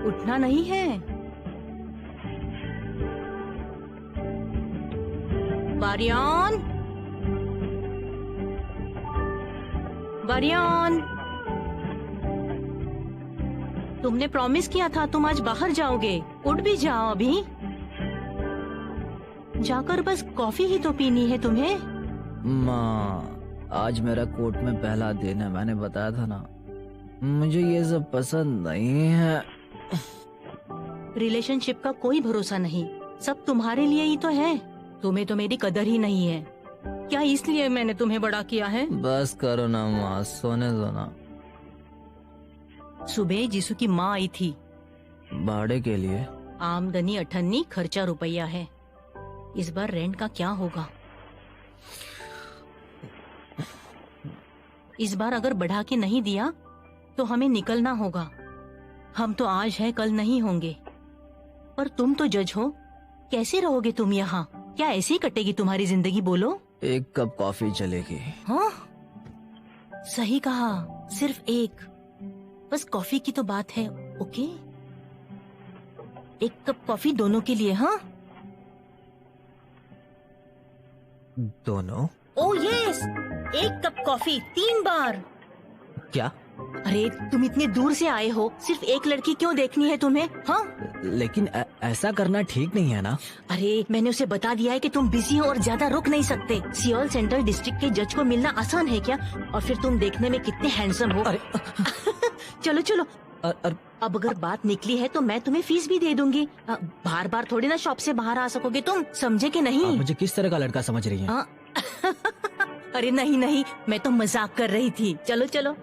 उठना नहीं है। वारियान, वारियान, तुमने प्रॉमिस किया था तुम आज बाहर जाओगे। उठ भी जाओ अभी। जाकर बस कॉफी ही तो पीनी है तुम्हें। माँ, आज मेरा कोर्ट में पहला दिन है, मैंने बताया था ना। मुझे ये सब पसंद नहीं है। रिलेशनशिप का कोई भरोसा नहीं, सब तुम्हारे लिए ही तो है। तुम्हें तो मेरी कदर ही नहीं है। क्या इसलिए मैंने तुम्हें बड़ा किया है? बस करो ना माँ, सोने दो ना। सुबह जीसू की माँ आई थी। भाड़े के लिए? आमदनी 98, खर्चा रुपया है। इस बार रेंट का क्या होगा? इस बार अगर बढ़ा के नहीं दिया तो हमें निकलना होगा। हम तो आज है कल नहीं होंगे। पर तुम तो जज हो, कैसे रहोगे तुम यहाँ? क्या ऐसे ही कटेगी तुम्हारी जिंदगी? बोलो। एक कप कॉफी चलेगी? हाँ, सही कहा, सिर्फ एक। बस कॉफी की तो बात है। ओके, एक कप कॉफी दोनों के लिए। हाँ, दोनों? ओ यस, एक कप कॉफी 3 बार। क्या? अरे तुम इतने दूर से आए हो, सिर्फ एक लड़की क्यों देखनी है तुम्हें? हाँ, लेकिन ऐसा करना ठीक नहीं है ना। अरे मैंने उसे बता दिया है कि तुम बिजी हो और ज्यादा रुक नहीं सकते। सियोल सेंट्रल डिस्ट्रिक्ट के जज को मिलना आसान है क्या? और फिर तुम देखने में कितने हैंडसम हो। अरे चलो चलो। अब अगर बात निकली है तो मैं तुम्हें फीस भी दे दूंगी। बार बार थोड़ी ना शॉप से बाहर आ सकोगे तुम, समझे कि नहीं? आप मुझे किस तरह का लड़का समझ रही हैं? अरे नहीं नहीं, मैं तो मजाक कर रही थी। चलो चलो।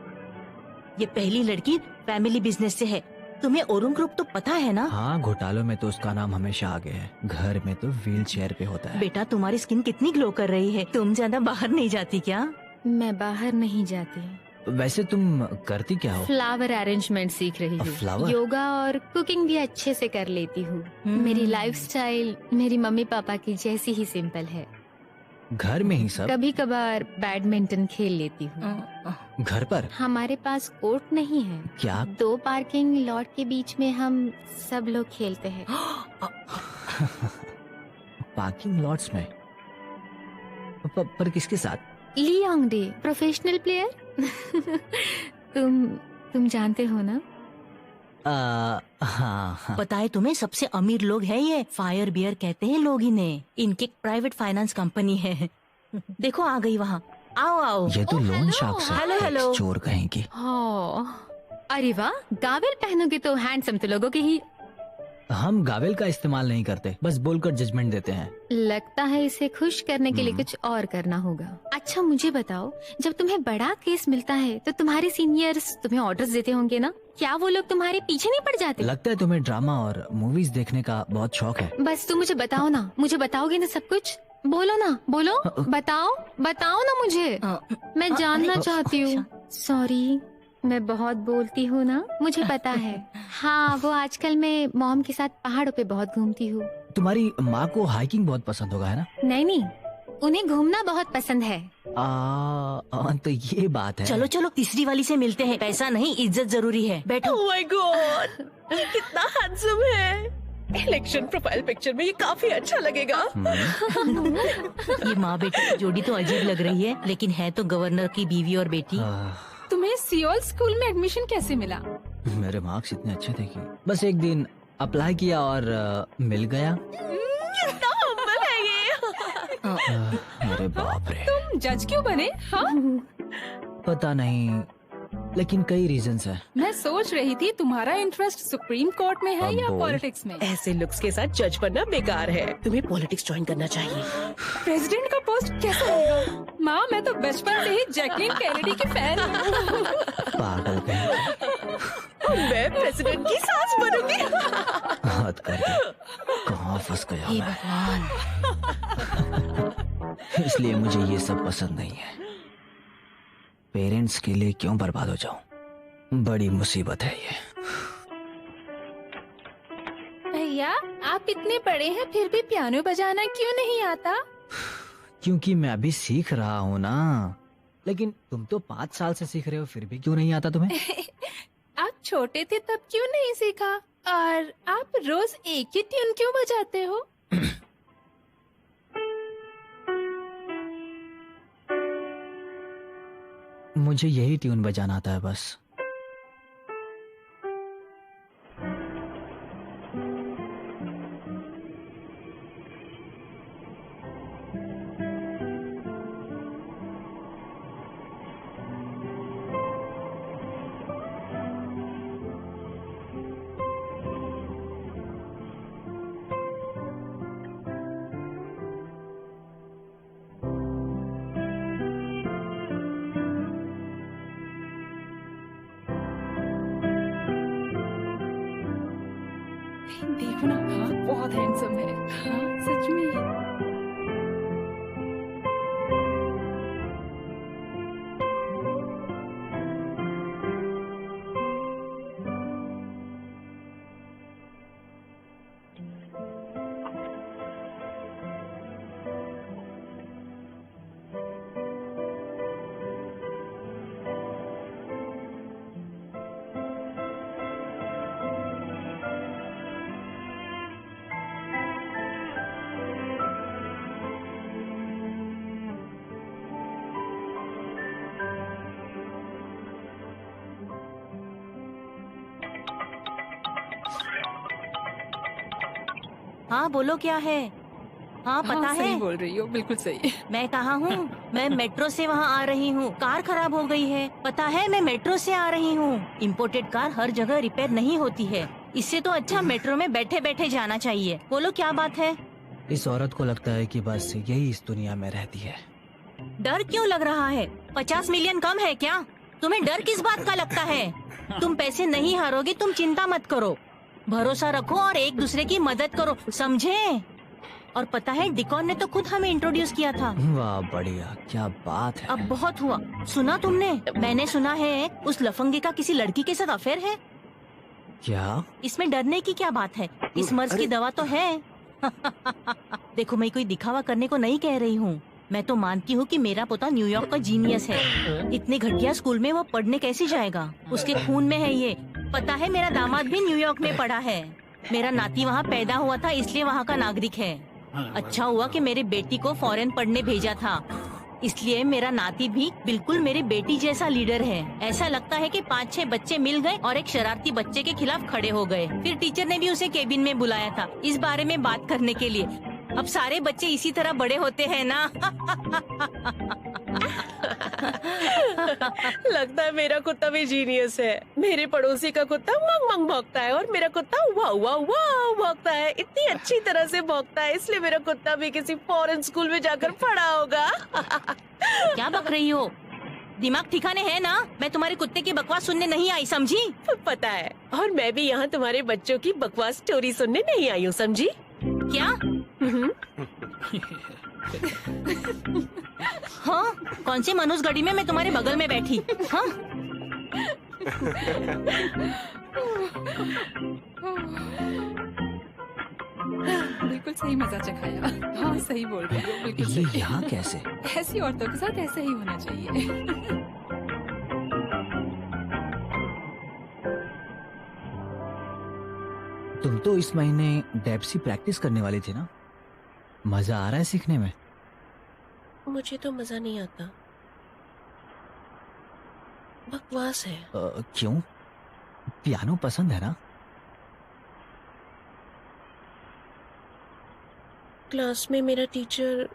ये पहली लड़की फैमिली बिजनेस से है। तुम्हें ओरुंग ग्रुप तो पता है ना? हाँ, घोटालों में तो उसका नाम हमेशा आगे है। घर में तो व्हील चेयर पे होता है। बेटा तुम्हारी स्किन कितनी ग्लो कर रही है। तुम ज्यादा बाहर नहीं जाती क्या? मैं बाहर नहीं जाती। वैसे तुम करती क्या हो? फ्लावर अरेंजमेंट सीख रही फ्लावर? हूँ। योगा और कुकिंग भी अच्छे से कर लेती हूँ। मेरी लाइफस्टाइल मेरी मम्मी पापा की जैसी ही सिंपल है। घर में ही सब? कभी कभार बैडमिंटन खेल लेती हूँ। घर पर? हमारे पास कोर्ट नहीं है। क्या? 2 पार्किंग लॉट के बीच में हम सब लोग खेलते हैं। पार्किंग लॉट्स में? पर किसके साथ? ली योंगडे, प्रोफेशनल प्लेयर। तुम जानते हो ना? हाँ। पता है तुम्हें, सबसे अमीर लोग हैं ये। फायर बियर कहते हैं लोग इन्हें। इनकी प्राइवेट फाइनेंस कंपनी है। देखो आ गई वहाँ। आओ आओ। ये तो लोन शार्क्स है। Hello hello. चोर कहेंगी। अरे वाह, गावेल पहनोगे तो हैंडसम तो लोगोगे ही। हम गावेल का इस्तेमाल नहीं करते, बस बोलकर जजमेंट देते हैं। लगता है इसे खुश करने के लिए कुछ और करना होगा। अच्छा मुझे बताओ, जब तुम्हें बड़ा केस मिलता है तो तुम्हारे सीनियर्स तुम्हें ऑर्डर्स देते होंगे ना? क्या वो लोग तुम्हारे पीछे नहीं पड़ जाते? लगता है तुम्हें ड्रामा और मूवीज देखने का बहुत शौक है। बस तुम मुझे बताओ ना, मुझे बताओगे ना सब कुछ? बोलो ना, बोलो। बताओ बताओ ना मुझे, मैं जानना चाहती हूँ। सॉरी, मैं बहुत बोलती हूँ ना, मुझे पता है। हाँ, वो आजकल मैं मॉम के साथ पहाड़ों पे बहुत घूमती हूँ। तुम्हारी माँ को हाइकिंग बहुत पसंद होगा, है ना? नहीं, उन्हें घूमना बहुत पसंद है। तो ये बात है। चलो चलो, तीसरी वाली से मिलते हैं। पैसा नहीं, इज्जत जरूरी है। बैठो। ओह माय गॉड, ये कितना हैंडसम है। इलेक्शन प्रोफाइल पिक्चर में ये काफी अच्छा लगेगा। ये माँ बेटे की जोड़ी तो अजीब लग रही है, लेकिन है तो गवर्नर की बीवी और बेटी। तुम्हें सियोल स्कूल में एडमिशन कैसे मिला? मेरे मार्क्स इतने अच्छे थे कि बस एक दिन अप्लाई किया और मिल गया। कितना हम्बल है ये। अरे बाप रे। तुम जज क्यों बने? हाँ, पता नहीं, लेकिन कई रीजंस है। मैं सोच रही थी तुम्हारा इंटरेस्ट सुप्रीम कोर्ट में है या बोल। पॉलिटिक्स में? ऐसे लुक्स के साथ जज बनना बेकार है। तुम्हें पॉलिटिक्स ज्वाइन करना चाहिए। प्रेसिडेंट का पोस्ट कैसा होगा? माँ, मैं तो बचपन से ही जैकलीन केनेडी की फैन हूँ। पागल कहीं। मैं प्रेसिडेंट की सास बनूंगी। हद कर दी। कहाँ फंस गया हे मैं। भगवान। इसलिए मुझे ये सब पसंद नहीं है। पेरेंट्स के लिए क्यों बर्बाद हो जाऊं? बड़ी मुसीबत है ये। भैया, आप इतने बड़े हैं फिर भी पियानो बजाना क्यों नहीं आता? क्योंकि मैं अभी सीख रहा हूँ ना। लेकिन तुम तो 5 साल से सीख रहे हो, फिर भी क्यों नहीं आता तुम्हें? आप छोटे थे तब क्यों नहीं सीखा? और आप रोज एक ही ट्यून क्यों बजाते हो? मुझे यही ट्यून बजाना आता है बस। देखो ना, हाँ बहुत हैंडसम है। हाँ सच में। हाँ बोलो क्या है। हाँ पता हाँ, है। सही बोल रही हो, बिल्कुल सही। मैं कहाँ हूँ? मैं मेट्रो से वहाँ आ रही हूँ। कार खराब हो गई है। पता है मैं मेट्रो से आ रही हूँ। इम्पोर्टेड कार हर जगह रिपेयर नहीं होती है। इससे तो अच्छा मेट्रो में बैठे बैठे जाना चाहिए। बोलो क्या बात है? इस औरत को लगता है कि बस यही इस दुनिया में रहती है। डर क्यों लग रहा है? 50 मिलियन कम है क्या? तुम्हें डर किस बात का लगता है? तुम पैसे नहीं हारोगे, तुम चिंता मत करो। भरोसा रखो और एक दूसरे की मदद करो, समझे? और पता है डिकॉन ने तो खुद हमें इंट्रोड्यूस किया था। वाह बढ़िया, क्या बात है। अब बहुत हुआ। सुना तुमने? मैंने सुना है उस लफंगे का किसी लड़की के साथ अफेयर है। क्या? इसमें डरने की क्या बात है? इस मर्ज की दवा तो है। देखो मैं कोई दिखावा करने को नहीं कह रही हूँ। मैं तो मानती हूँ कि मेरा पोता न्यूयॉर्क का जीनियस है। इतने घटिया स्कूल में वो पढ़ने कैसे जाएगा? उसके खून में है ये। पता है मेरा दामाद भी न्यूयॉर्क में पढ़ा है। मेरा नाती वहाँ पैदा हुआ था, इसलिए वहाँ का नागरिक है। अच्छा हुआ कि मेरे बेटी को फॉरेन पढ़ने भेजा था, इसलिए मेरा नाती भी बिल्कुल मेरी बेटी जैसा लीडर है। ऐसा लगता है कि 5-6 बच्चे मिल गए और एक शरारती बच्चे के खिलाफ खड़े हो गए। फिर टीचर ने भी उसे केबिन में बुलाया था इस बारे में बात करने के लिए। अब सारे बच्चे इसी तरह बड़े होते हैं ना। लगता है मेरा कुत्ता भी जीनियस है। मेरे पड़ोसी का कुत्ता मंग मंग भौंकता है और मेरा कुत्ता वाह वाह वाह भौंकता है। इतनी अच्छी तरह से भौंकता है, इसलिए मेरा कुत्ता भी किसी फॉरेन स्कूल में जाकर पढ़ा होगा। क्या बक रही हो? दिमाग ठिकाने है ना? मैं तुम्हारे कुत्ते की बकवास सुनने नहीं आई, समझी? पता है, और मैं भी यहाँ तुम्हारे बच्चों की बकवास स्टोरी सुनने नहीं आई हूँ, समझी? क्या? हाँ, कौन सी मनुष्य गड़ी में मैं तुम्हारे बगल में बैठी? हाँ? बिल्कुल सही मजा चखाया। हाँ सही बोल रही हो, बिल्कुल ये सही। यहाँ कैसे? ऐसी औरतों के साथ ऐसा ही होना चाहिए। तुम तो इस महीने डेप्सी प्रैक्टिस करने वाली थी ना? मजा आ रहा है सीखने में? मुझे तो मजा नहीं आता, बकवास है। क्यों? पियानो पसंद है ना? क्लास में मेरा टीचर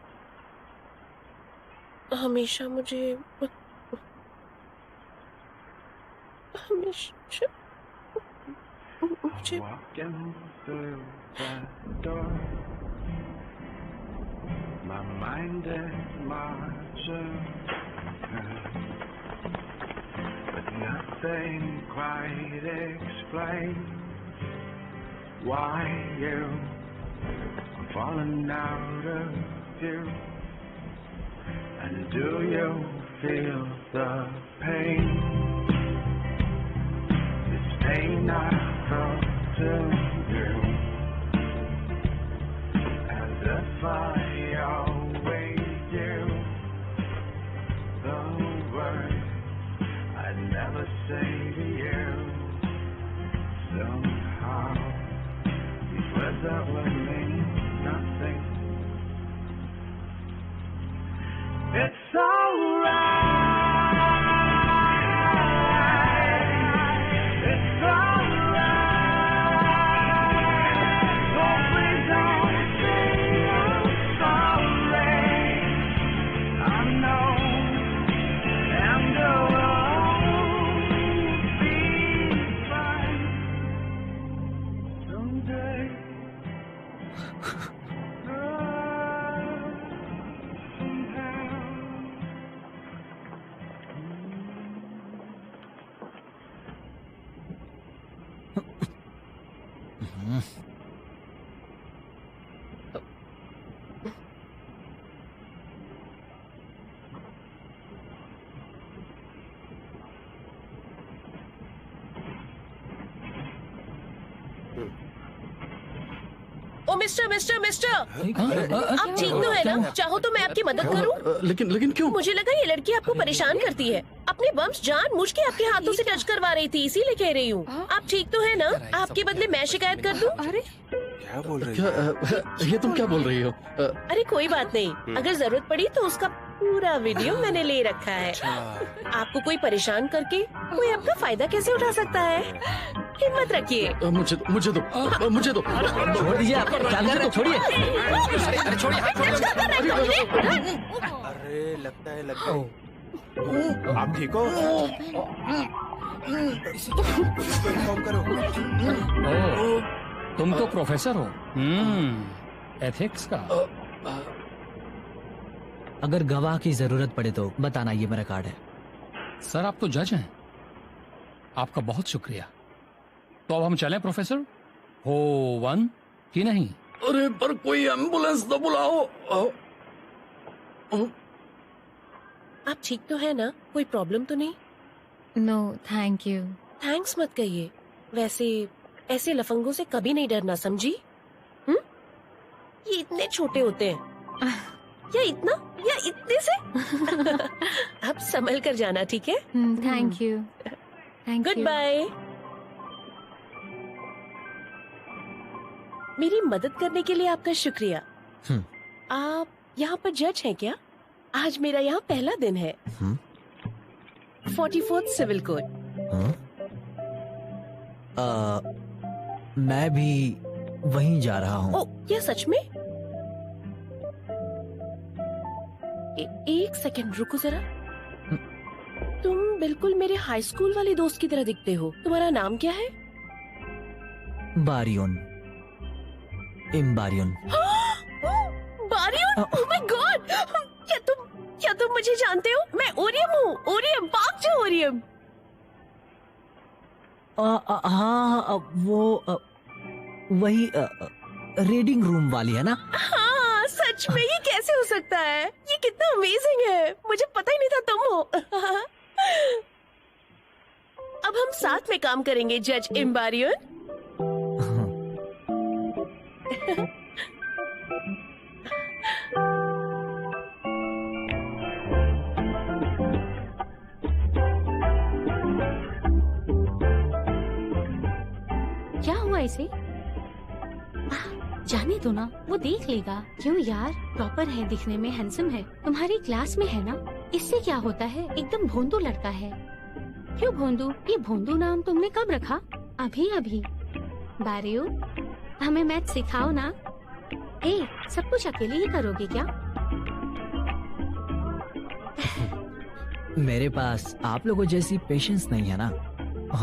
हमेशा मुझे Walking through that door, my mind is marching, but nothing quite explains why I'm falling out of view. And do you feel the pain? This pain I felt to you, as if I always do. The words I never say to you, somehow smile. These words that would mean nothing. It's alright. It's alright. So please don't say I'm sorry. I know, and you'll be fine someday. Oh mister mister mister, आप ठीक तो है ना? चाहो तो मैं आपकी मदद करूं? लेकिन क्यों? मुझे लगा ये लड़की आपको परेशान करती है। अपने बम्स जानबूझ के आपके हाथों से टच करवा रही थी, इसीलिए कह रही हूँ। आप ठीक तो है ना? आपके बदले मैं शिकायत कर दूं? अरे क्या बोल रही हो? ये तुम क्या बोल रही हो? अरे कोई बात नहीं, अगर जरूरत पड़ी तो उसका पूरा वीडियो मैंने ले रखा है। आपको कोई परेशान करके कोई आपका फायदा कैसे उठा सकता है? हिम्मत रखिए। मुझे दो। छोड़ दीजिए आप, क्या कर रहे हो? छोड़िए। अरे छोड़िए, हाथ छोड़िए। अरे लगता है आप ठीक हो? इन्फॉर्म करो। तुम तो प्रोफेसर हो एथिक्स का। अगर गवाह की जरूरत पड़े तो बताना, ये मेरा कार्ड है। सर आप तो जज हैं, आपका बहुत शुक्रिया। तो अब हम चलें प्रोफेसर? हो वन कि नहीं? अरे पर कोई एम्बुलेंस तो बुलाओ। आप ठीक तो है ना? कोई प्रॉब्लम तो नहीं? No thank you. थैंक्स मत कहिए। वैसे ऐसे लफंगों से कभी नहीं डरना, समझी? ये इतने छोटे होते हैं, या इतना या इतने से। अब संभल कर जाना, ठीक है? Thank you. Thank good you. Bye. मेरी मदद करने के लिए आपका शुक्रिया। आप यहाँ पर जज हैं क्या? आज मेरा यहाँ पहला दिन है। 44th civil code. मैं भी वहीं जा रहा हूँ। ओ, क्या सच में? एक सेकंड रुको जरा। तुम बिल्कुल मेरे हाई स्कूल वाले दोस्त की तरह दिखते हो। तुम्हारा नाम क्या है? बारियोन, इम्बारियोन। बारियोन? Oh my God! क्या तुम मुझे जानते हो? मैं ओरियम हूँ, ओरियम, पाक जो ओरियम। हाँ, वो वही रीडिंग रूम वाली है ना? हाँ, सच में ये कैसे हो सकता है? ये कितना अमेजिंग है। मुझे पता ही नहीं था तुम हो। अब हम साथ में काम करेंगे जज इम्बारियन। क्या हुआ इसे? जाने दो ना, वो देख लेगा। क्यों यार, प्रॉपर है, दिखने में हैंडसम है, तुम्हारी क्लास में है ना। इससे क्या होता है, एकदम भोंदू लड़का है। क्यों भोंदू? ये भोंदू नाम तुमने कब रखा? अभी अभी। बारियो, हमें मैथ सिखाओ ना। ए, सब कुछ अकेले ही करोगे क्या? मेरे पास आप लोगों जैसी पेशेंस नहीं है ना,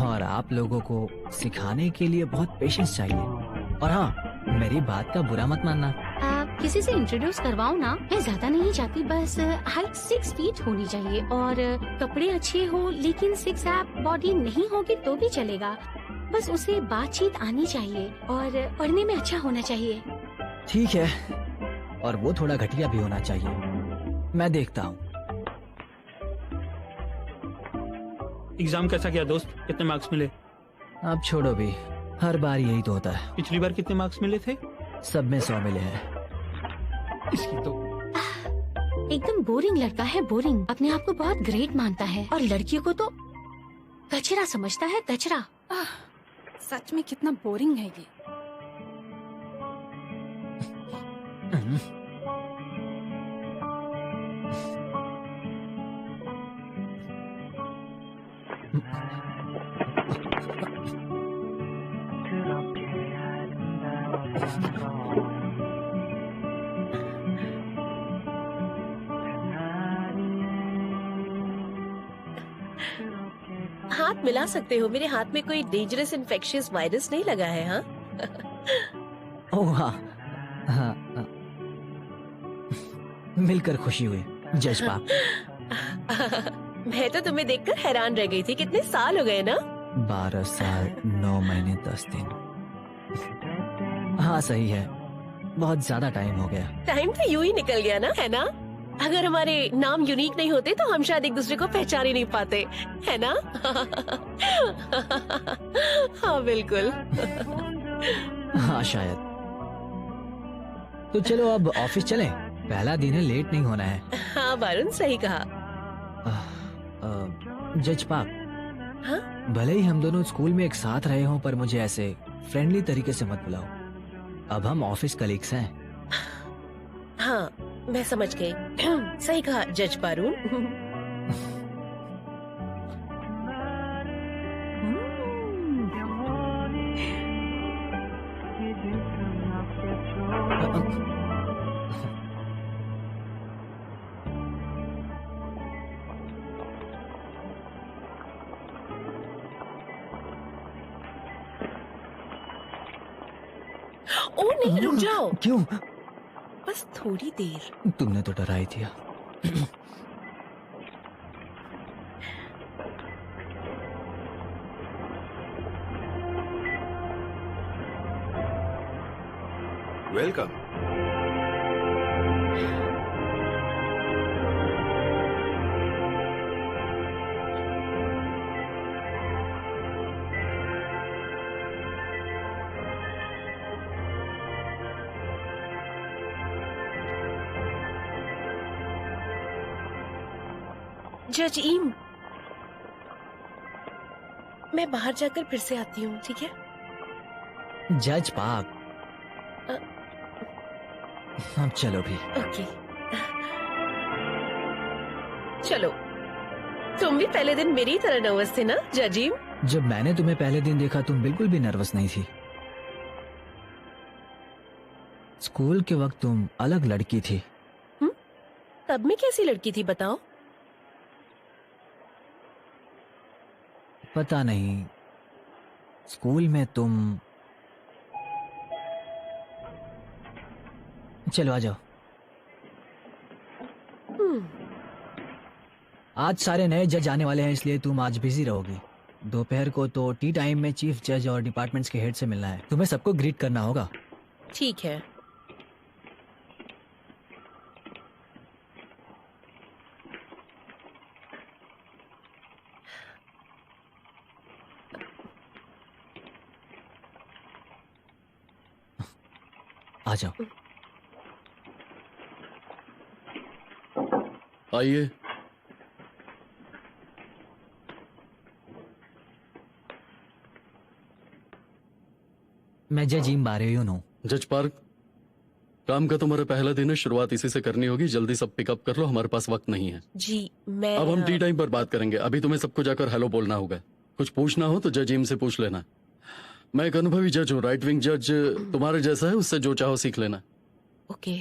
और आप लोगों को सिखाने के लिए बहुत पेशेंस चाहिए। और हाँ, मेरी बात का बुरा मत मानना। आप किसी से इंट्रोड्यूस करवाओ ना। मैं ज्यादा नहीं चाहती, बस हाइट 6 फीट होनी चाहिए और कपड़े अच्छे हो, लेकिन 6 एप बॉडी नहीं होगी तो भी चलेगा। बस उसे बातचीत आनी चाहिए और पढ़ने में अच्छा होना चाहिए। ठीक है, और वो थोड़ा घटिया भी होना चाहिए। मैं देखता हूँ। एग्जाम कैसा गया दोस्त? कितने मार्क्स मिले? अब छोड़ो भी, हर बार यही तो होता है। पिछली बार कितने मार्क्स मिले थे? सब में 100 मिले हैं। इसकी तो एकदम बोरिंग लड़का है, बोरिंग। अपने आप को बहुत ग्रेट मानता है और लड़कियों को तो कचरा समझता है, कचरा। सच में कितना बोरिंग है ये। हाथ मिला सकते हो, मेरे हाथ में कोई डेंजरस इन्फेक्शियस वायरस नहीं लगा है। हाँ ओह हाँ, हाँ, हाँ। मिलकर खुशी हुई जज पाप। मैं तो तुम्हें देखकर हैरान रह गई थी। कितने साल हो गए ना? 12 साल 9 महीने 10 दिन। हाँ सही है, बहुत ज्यादा टाइम हो गया। टाइम तो यूं ही निकल गया ना, है ना? अगर हमारे नाम यूनिक नहीं होते तो हम शायद एक दूसरे को पहचान ही नहीं पाते, है ना? हाँ बिल्कुल। हाँ शायद। तो चलो अब ऑफिस चलें, पहला दिन है, लेट नहीं होना है। हाँ वरुण सही कहा। जज पाप, हाँ? भले ही हम दोनों स्कूल में एक साथ रहे हों, पर मुझे ऐसे फ्रेंडली तरीके से मत बुलाओ। अब हम ऑफिस कलीग्स हैं। हाँ मैं समझ गई। सही कहा जज पारून। ओ नहीं, रुक जाओ। क्यों? बस थोड़ी देर। तुमने तो डरा ही दिया। वेलकम। जज ईम, मैं बाहर जाकर फिर से आती हूँ, ठीक है? जज पाप, अब चलो भी। ओके चलो। तुम भी पहले दिन मेरी तरह नर्वस थे ना जज ईम? जब मैंने तुम्हें पहले दिन देखा तुम बिल्कुल भी नर्वस नहीं थी। स्कूल के वक्त तुम अलग लड़की थी। तब मैं कैसी लड़की थी बताओ? पता नहीं, स्कूल में तुम। चलो आ जाओ। आज सारे नए जज आने वाले हैं, इसलिए तुम आज बिजी रहोगी। दोपहर को तो टी टाइम में चीफ जज और डिपार्टमेंट्स के हेड से मिलना है। तुम्हें सबको ग्रीट करना होगा। ठीक है। आ जाओ। आइए। मैं जज ईम बारेयून हूँ। जज पार्क, काम का तुम्हारा पहला दिन है, शुरुआत इसी से करनी होगी। जल्दी सब पिकअप कर लो, हमारे पास वक्त नहीं है। जी मैं। अब हम टी टाइम पर बात करेंगे। अभी तुम्हें सबको जाकर हेलो बोलना होगा। कुछ पूछना हो तो जज ईम से पूछ लेना। मैं एक अनुभवी जज हूँ, राइट विंग जज तुम्हारे जैसा है, उससे जो चाहो सीख लेना। ओके।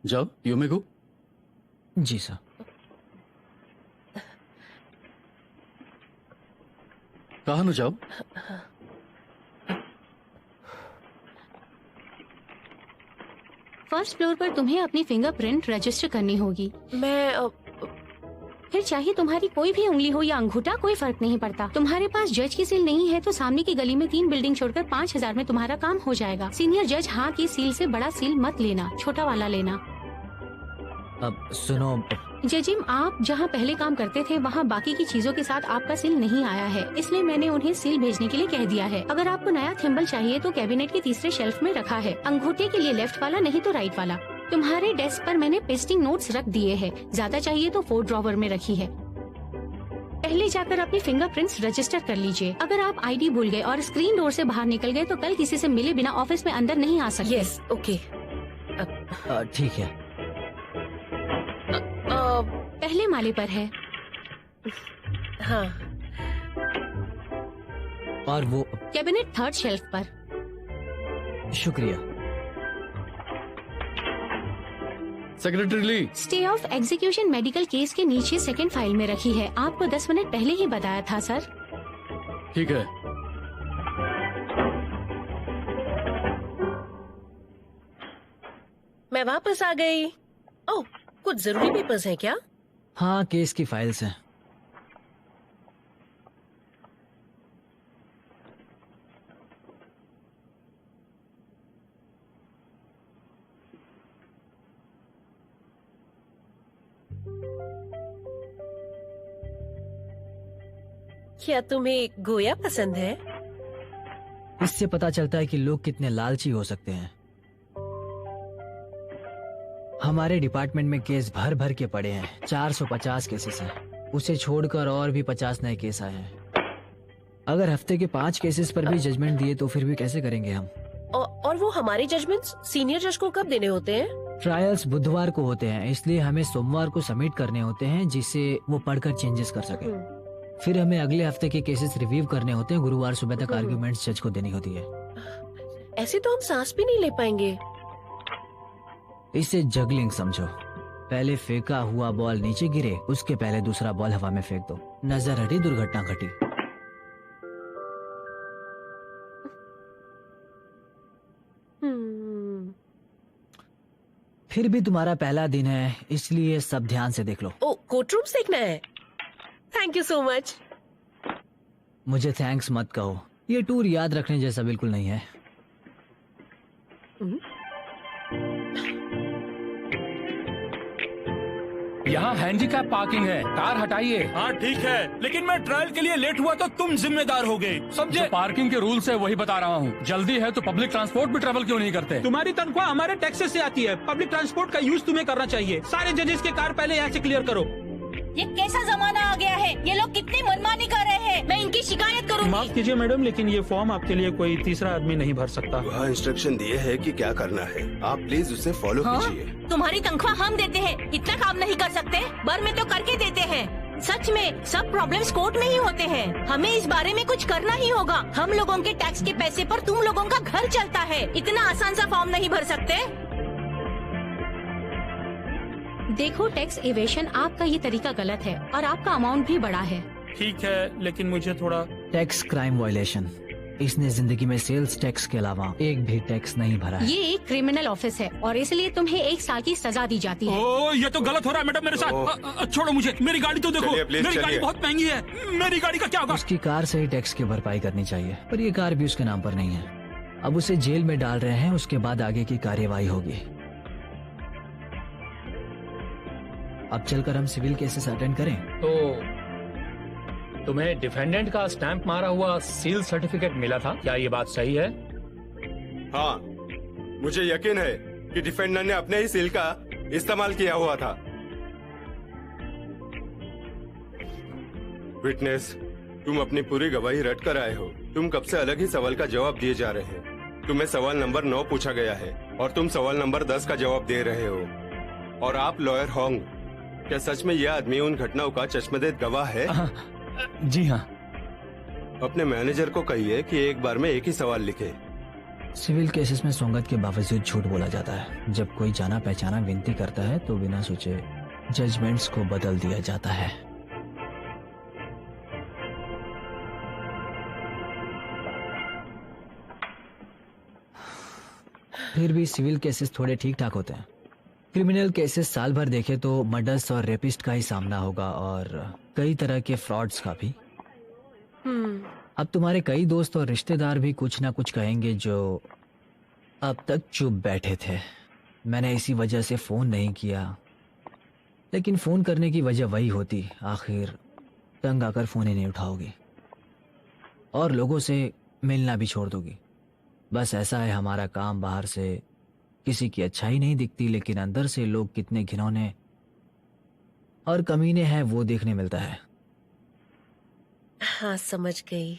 जाओ, you may go. Ji sir. कहाँ न जाओ? फर्स्ट फ्लोर पर तुम्हें अपनी फिंगरप्रिंट रजिस्टर करनी होगी। मैं फिर चाहे तुम्हारी कोई भी उंगली हो या अंगूठा, कोई फर्क नहीं पड़ता। तुम्हारे पास जज की सील नहीं है तो सामने की गली में 3 बिल्डिंग छोड़कर 5000 में तुम्हारा काम हो जाएगा। सीनियर जज हाथ की सील से बड़ा सील मत लेना, छोटा वाला लेना। अब सुनो जजिम, आप जहाँ पहले काम करते थे वहाँ बाकी की चीजों के साथ आपका सील नहीं आया है, इसलिए मैंने उन्हें सील भेजने के लिए कह दिया है। अगर आपको नया थिम्बल चाहिए तो कैबिनेट के तीसरे शेल्फ में रखा है। अंगूठे के लिए लेफ्ट वाला, नहीं तो राइट वाला। तुम्हारे डेस्क पर मैंने पेस्टिंग नोट्स रख दिए हैं। ज्यादा चाहिए तो 4 ड्रॉवर में रखी है। पहले जाकर अपने फिंगरप्रिंट्स रजिस्टर कर लीजिए। अगर आप आईडी भूल गए और स्क्रीन डोर से बाहर निकल गए तो कल किसी से मिले बिना ऑफिस में अंदर नहीं आ सकते। Yes, okay. ठीक है। पहले माले पर है। हाँ। और वो कैबिनेट 3rd शेल्फ पर। शुक्रिया। Secretary Lee, stay of execution medical case के नीचे 2nd फाइल में रखी है। आपको 10 मिनट पहले ही बताया था सर। ठीक है। मैं वापस आ गई। ओह, कुछ जरूरी पेपर्स हैं क्या? हाँ, केस की फाइल्स हैं। क्या तुम्हें गोया पसंद है? इससे पता चलता है कि लोग कितने लालची हो सकते हैं। हमारे डिपार्टमेंट में केस भर भर के पड़े हैं। 450 केसेस हैं। उसे छोड़कर और भी 50 नए केस आए हैं। अगर हफ्ते के 5 केसेस पर भी जजमेंट दिए तो फिर भी कैसे करेंगे हम? और वो हमारे जजमेंट्स सीनियर जज को कब देने होते हैं? ट्रायल्स बुधवार को होते हैं, इसलिए हमें सोमवार को सबमिट करने होते हैं जिससे वो पढ़कर चेंजेस कर सके। फिर हमें अगले हफ्ते के केसेस रिव्यू करने होते हैं। गुरुवार सुबह तक आर्ग्यूमेंट्स जज को देनी होती है। ऐसे तो हम सांस भी नहीं ले पाएंगे। इसे जगलिंग समझो। पहले फेंका हुआ बॉल नीचे गिरे, उसके पहले दूसरा बॉल हवा में फेंक दो। नजर हटी, दुर्घटना घटी। फिर भी तुम्हारा पहला दिन है, इसलिए सब ध्यान से देख लो। ओ, कोर्ट रूम देखना है। Thank you so much. मुझे थैंक्स मत कहो, ये टूर याद रखने जैसा बिल्कुल नहीं है। यहाँ हैंडीकैप पार्किंग है, कार हटाइए। हाँ ठीक है, लेकिन मैं ट्रायल के लिए लेट हुआ तो तुम जिम्मेदार हो गए, समझे? जो पार्किंग के रूल्स है वही बता रहा हूँ। जल्दी है तो पब्लिक ट्रांसपोर्ट भी ट्रेवल क्यों नहीं करते? तुम्हारी तनख्वाह हमारे टैक्सेस से आती है। पब्लिक ट्रांसपोर्ट का यूज तुम्हें करना चाहिए। सारे जजेस के कार पहले यहाँ से क्लियर करो। ये कैसा जमाना आ गया है? ये लोग कितनी मनमानी कर रहे हैं। मैं इनकी शिकायत करूंगी। माफ कीजिए मैडम, लेकिन ये फॉर्म आपके लिए कोई तीसरा आदमी नहीं भर सकता। वहाँ इंस्ट्रक्शन दिए है कि क्या करना है, आप प्लीज उसे फॉलो कीजिए। तुम्हारी तनख्वाह हम देते हैं, इतना काम नहीं कर सकते? बर में तो करके देते हैं। सच में सब प्रॉब्लम्स कोर्ट में ही होते हैं। हमें इस बारे में कुछ करना ही होगा। हम लोगों के टैक्स के पैसे पर तुम लोगों का घर चलता है। इतना आसान सा फॉर्म नहीं भर सकते। देखो, टैक्स एवेशन आपका ये तरीका गलत है और आपका अमाउंट भी बड़ा है। ठीक है, लेकिन मुझे थोड़ा। Tax crime violation. इसने जिंदगी में सेल्स टैक्स के अलावा एक भी टैक्स नहीं भरा है। ये एक क्रिमिनल ऑफिस है और इसलिए तुम्हें 1 साल की सजा दी जाती है। ओह, ये तो गलत हो रहा है मैडम मेरे साथ। छोड़ो मुझे, मेरी गाड़ी तो देखो। मेरी गाड़ी बहुत महंगी है। मेरी गाड़ी का क्या होगा? उसकी कार से ही टैक्स की भरपाई करनी चाहिए, पर ये कार भी उसके नाम पर नहीं है। अब उसे जेल में डाल रहे हैं, उसके बाद आगे की कार्यवाही होगी। अब चलकर हम सिविल केसेस अटेंड करें। तो तुम्हें डिफेंडेंट का स्टैंप मारा हुआ सील सर्टिफिकेट मिला था, क्या ये बात सही है? हाँ, मुझे यकीन है कि डिफेंडर ने अपने ही सील का इस्तेमाल किया हुआ था। विटनेस, तुम अपनी पूरी गवाही रट कर आए हो। तुम कब से अलग ही सवाल का जवाब दिए जा रहे हैं। तुम्हें सवाल नंबर 9 पूछा गया है और तुम सवाल नंबर 10 का जवाब दे रहे हो। और आप लॉयर होंग, क्या सच में यह आदमी उन घटनाओं का चश्मदीद गवाह है? जी हाँ। अपने मैनेजर को कहिए कि एक बार में एक ही सवाल लिखे। सिविल केसेस में सोंगत के बावजूद झूठ बोला जाता है। जब कोई जाना पहचाना विनती करता है तो बिना सोचे जजमेंट्स को बदल दिया जाता है। फिर भी सिविल केसेस थोड़े ठीक ठाक होते हैं। क्रिमिनल केसेस साल भर देखे तो मर्डर्स और रेपिस्ट का ही सामना होगा और कई तरह के फ्रॉड्स का भी। अब तुम्हारे कई दोस्त और रिश्तेदार भी कुछ ना कुछ कहेंगे जो अब तक चुप बैठे थे। मैंने इसी वजह से फोन नहीं किया, लेकिन फोन करने की वजह वही होती, आखिर तंग आकर फोन ही नहीं उठाओगी और लोगों से मिलना भी छोड़ दोगी। बस ऐसा है हमारा काम। बाहर से किसी की अच्छाई नहीं दिखती, लेकिन अंदर से लोग कितने घिनौने और कमीने हैं वो देखने मिलता है। हाँ समझ गई,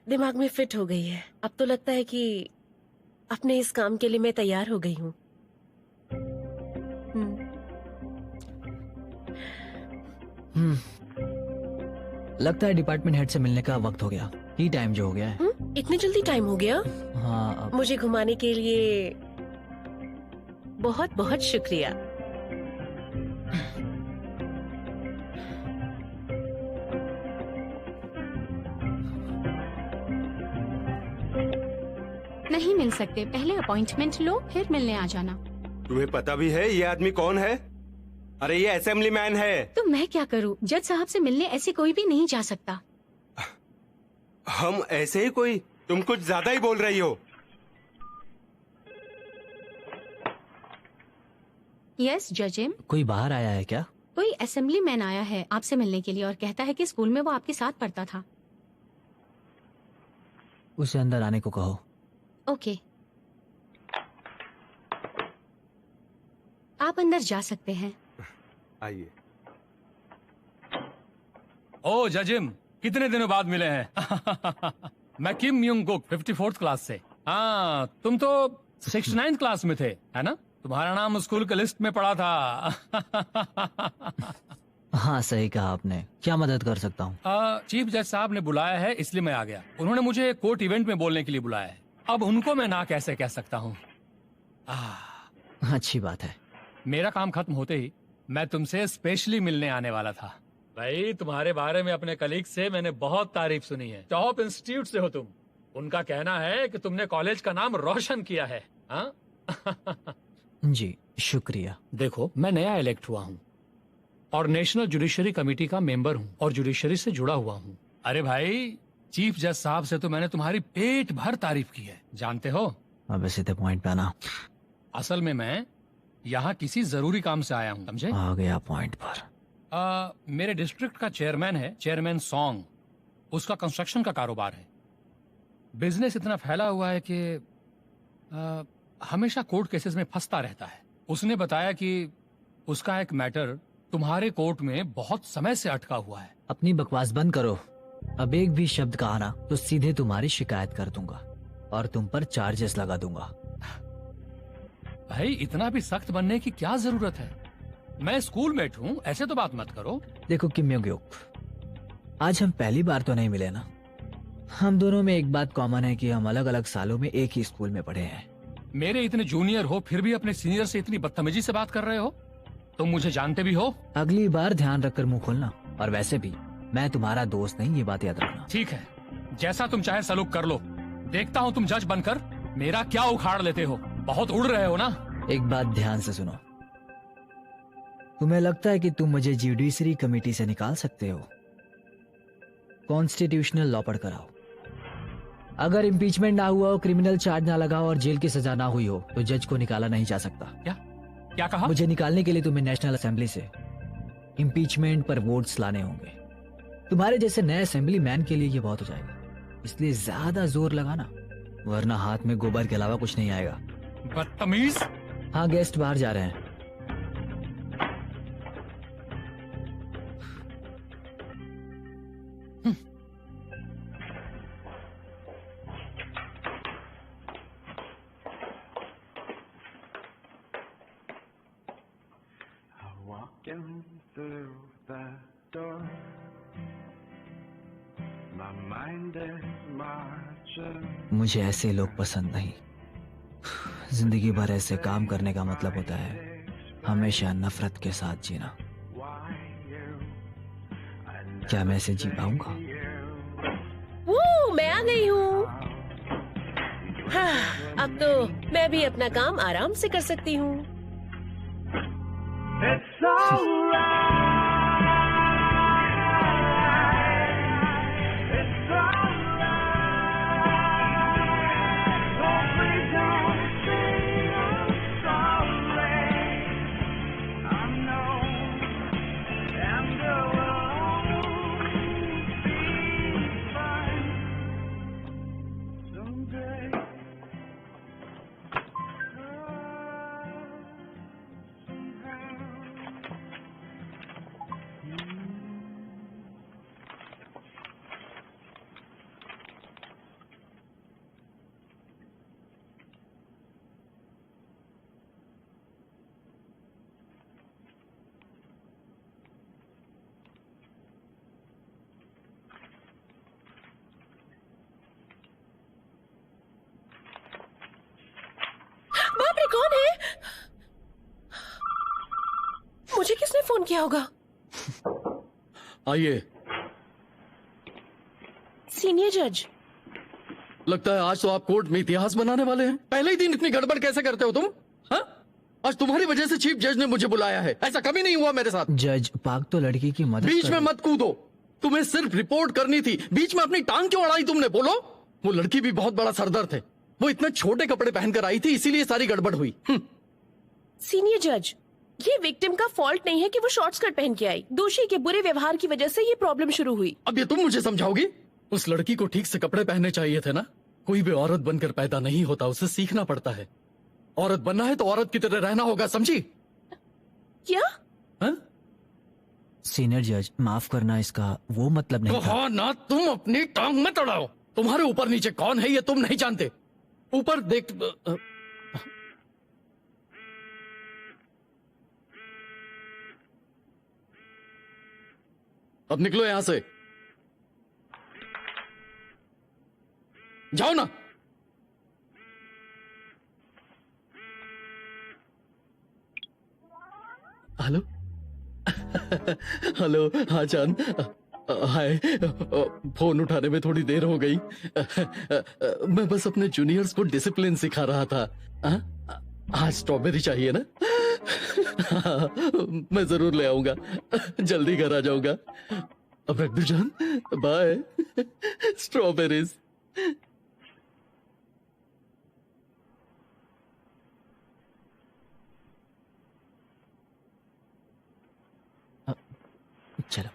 दिमाग में फिट हो गई है। अब तो लगता है कि अपने इस काम के लिए मैं तैयार हो गई हूँ। लगता है डिपार्टमेंट हेड से मिलने का वक्त हो गया। टी टाइम जो हो गया है। इतनी जल्दी टाइम हो गया? हाँ। मुझे घुमाने के लिए बहुत बहुत शुक्रिया। नहीं मिल सकते, पहले अपॉइंटमेंट लो फिर मिलने आ जाना। तुम्हें पता भी है ये आदमी कौन है? अरे ये असेंबली मैन है। तो मैं क्या करूं? जज साहब से मिलने ऐसे कोई भी नहीं जा सकता। हम ऐसे ही कोई? तुम कुछ ज्यादा ही बोल रही हो। यस जजिम। कोई बाहर आया है क्या? कोई असेंबली मैन आया है आपसे मिलने के लिए और कहता है कि स्कूल में वो आपके साथ पढ़ता था। उसे अंदर आने को कहो। ओके, आप अंदर जा सकते हैं। आइए। ओ जजिम, कितने दिनों बाद मिले हैं। मैं किम यूंग गुक 54th क्लास से। हाँ, तुम तो 69th क्लास में थे, है ना? तुम्हारा नाम स्कूल के लिस्ट में पड़ा था। हाँ सही कहा आपने। क्या मदद कर सकता हूँ? चीफ जज साहब ने बुलाया है इसलिए मैं आ गया। उन्होंने मुझे कोर्ट इवेंट में बोलने के लिए बुलाया है। अब उनको मैं ना कैसे कह सकता हूँ। अच्छी बात है। मेरा काम खत्म होते ही मैं तुमसे स्पेशली मिलने आने वाला था। भाई तुम्हारे बारे में अपने कलीग से मैंने बहुत तारीफ सुनी है। टॉप इंस्टीट्यूट से हो तुम। उनका कहना है कि तुमने कॉलेज का नाम रोशन किया है। हाँ? जी शुक्रिया। देखो मैं नया इलेक्ट हुआ हूँ और नेशनल जुडिशरी कमेटी का मेंबर हूँ और जुडिशरी से जुड़ा हुआ हूँ। अरे भाई, चीफ जज साहब से तो मैंने तुम्हारी पेट भर तारीफ की है, जानते हो? अब सीधे पॉइंट पे आना। असल में मैं यहाँ किसी जरूरी काम से आया हूँ, समझे? आ गया पॉइंट पर। मेरे डिस्ट्रिक्ट का चेयरमैन है, चेयरमैन सॉन्ग। उसका कंस्ट्रक्शन का कारोबार है। बिजनेस इतना फैला हुआ है कि हमेशा कोर्ट केसेस में फंसता रहता है। उसने बताया कि उसका एक मैटर तुम्हारे कोर्ट में बहुत समय से अटका हुआ है। अपनी बकवास बंद करो। अब एक भी शब्द कहा ना तो सीधे तुम्हारी शिकायत कर दूंगा और तुम पर चार्जेस लगा दूंगा। भाई इतना भी सख्त बनने की क्या जरूरत है? मैं स्कूलमेट हूँ, ऐसे तो बात मत करो। देखो किम योंग युक, आज हम पहली बार तो नहीं मिले ना। हम दोनों में एक बात कॉमन है कि हम अलग अलग सालों में एक ही स्कूल में पढ़े हैं। मेरे इतने जूनियर हो फिर भी अपने सीनियर से इतनी बदतमीजी से बात कर रहे हो। तुम मुझे जानते भी हो। अगली बार ध्यान रखकर मुंह खोलना। और वैसे भी मैं तुम्हारा दोस्त नहीं, ये बात याद रखना। ठीक है, जैसा तुम चाहे सलूक कर लो। देखता हूँ तुम जज बनकर मेरा क्या उखाड़ लेते हो। बहुत उड़ रहे हो ना। एक बात ध्यान से सुनो। तुम्हें लगता है कि तुम मुझे जुडिशरी कमेटी से निकाल सकते हो? कॉन्स्टिट्यूशनल लॉ पढ़ कर आओ। अगर इम्पीचमेंट ना हुआ हो, क्रिमिनल चार्ज ना लगा हो और जेल की सजा ना हुई हो तो जज को निकाला नहीं जा सकता। क्या कहा? मुझे निकालने के लिए तुम्हें नेशनल असेंबली से इम्पीचमेंट पर वोट्स लाने होंगे। तुम्हारे जैसे नए असेंबली मैन के लिए ये बहुत हो जाएगा, इसलिए ज्यादा जोर लगाना, वरना हाथ में गोबर के अलावा कुछ नहीं आएगा। बदतमीज। हाँ, गेस्ट बाहर जा रहे हैं। Walking through the door, my mind is marching. मुझे ऐसे लोग पसंद नहीं। जिंदगी भर ऐसे काम करने का मतलब होता है हमेशा नफरत के साथ जीना। क्या मैं इसे जी पाऊंगा? मैं आ गई हूँ। हाँ, अब तो मैं भी अपना काम आराम से कर सकती हूँ। It's alright. It's alright. So please don't say I'm sorry. I know, and it will be fine someday. कौन है? मुझे किसने फोन किया होगा? आइए। सीनियर जज। लगता है आज तो आप कोर्ट में इतिहास बनाने वाले हैं। पहले ही दिन इतनी गड़बड़ कैसे करते हो तुम? हाँ? आज तुम्हारी वजह से चीफ जज ने मुझे बुलाया है। ऐसा कभी नहीं हुआ मेरे साथ। जज, पाक तो लड़की की मदद बीच में मत कूदो। तुम्हें सिर्फ रिपोर्ट करनी थी, बीच में अपनी टांग क्यों अड़ाई तुमने? बोलो। वो लड़की भी बहुत बड़ा सरदर्द है। वो इतने छोटे कपड़े पहनकर आई थी, इसीलिए सारी गड़बड़ हुई। सीनियर जज, ये विक्टिम का फॉल्ट नहीं है कि वो शॉर्ट स्कर्ट पहन के आई। दोषी के बुरे व्यवहार की वजह से ये प्रॉब्लम शुरू हुई। अब ये तुम मुझे समझाओगी? उस लड़की को ठीक से कपड़े पहनने चाहिए थे ना। कोई भी औरत बनकर पैदा नहीं होता, उसे सीखना पड़ता है। औरत बनना है तो औरत की तरह रहना होगा, समझी? क्या? सीनियर जज, माफ करना, इसका वो मतलब नहीं था। हाँ ना, तुम अपनी टांग मत अड़ाओ। तुम्हारे ऊपर नीचे कौन है ये तुम नहीं जानते। ऊपर देख। अब निकलो यहां से, जाओ ना। हेलो। हेलो। हाँ चांद, हाय। फोन उठाने में थोड़ी देर हो गई। मैं बस अपने जूनियर्स को डिसिप्लिन सिखा रहा था। आज स्ट्रॉबेरी चाहिए ना? मैं जरूर ले आऊंगा। जल्दी घर आ जाऊंगा। अब रख दो जान, बाय। स्ट्रॉबेरीज। चलो।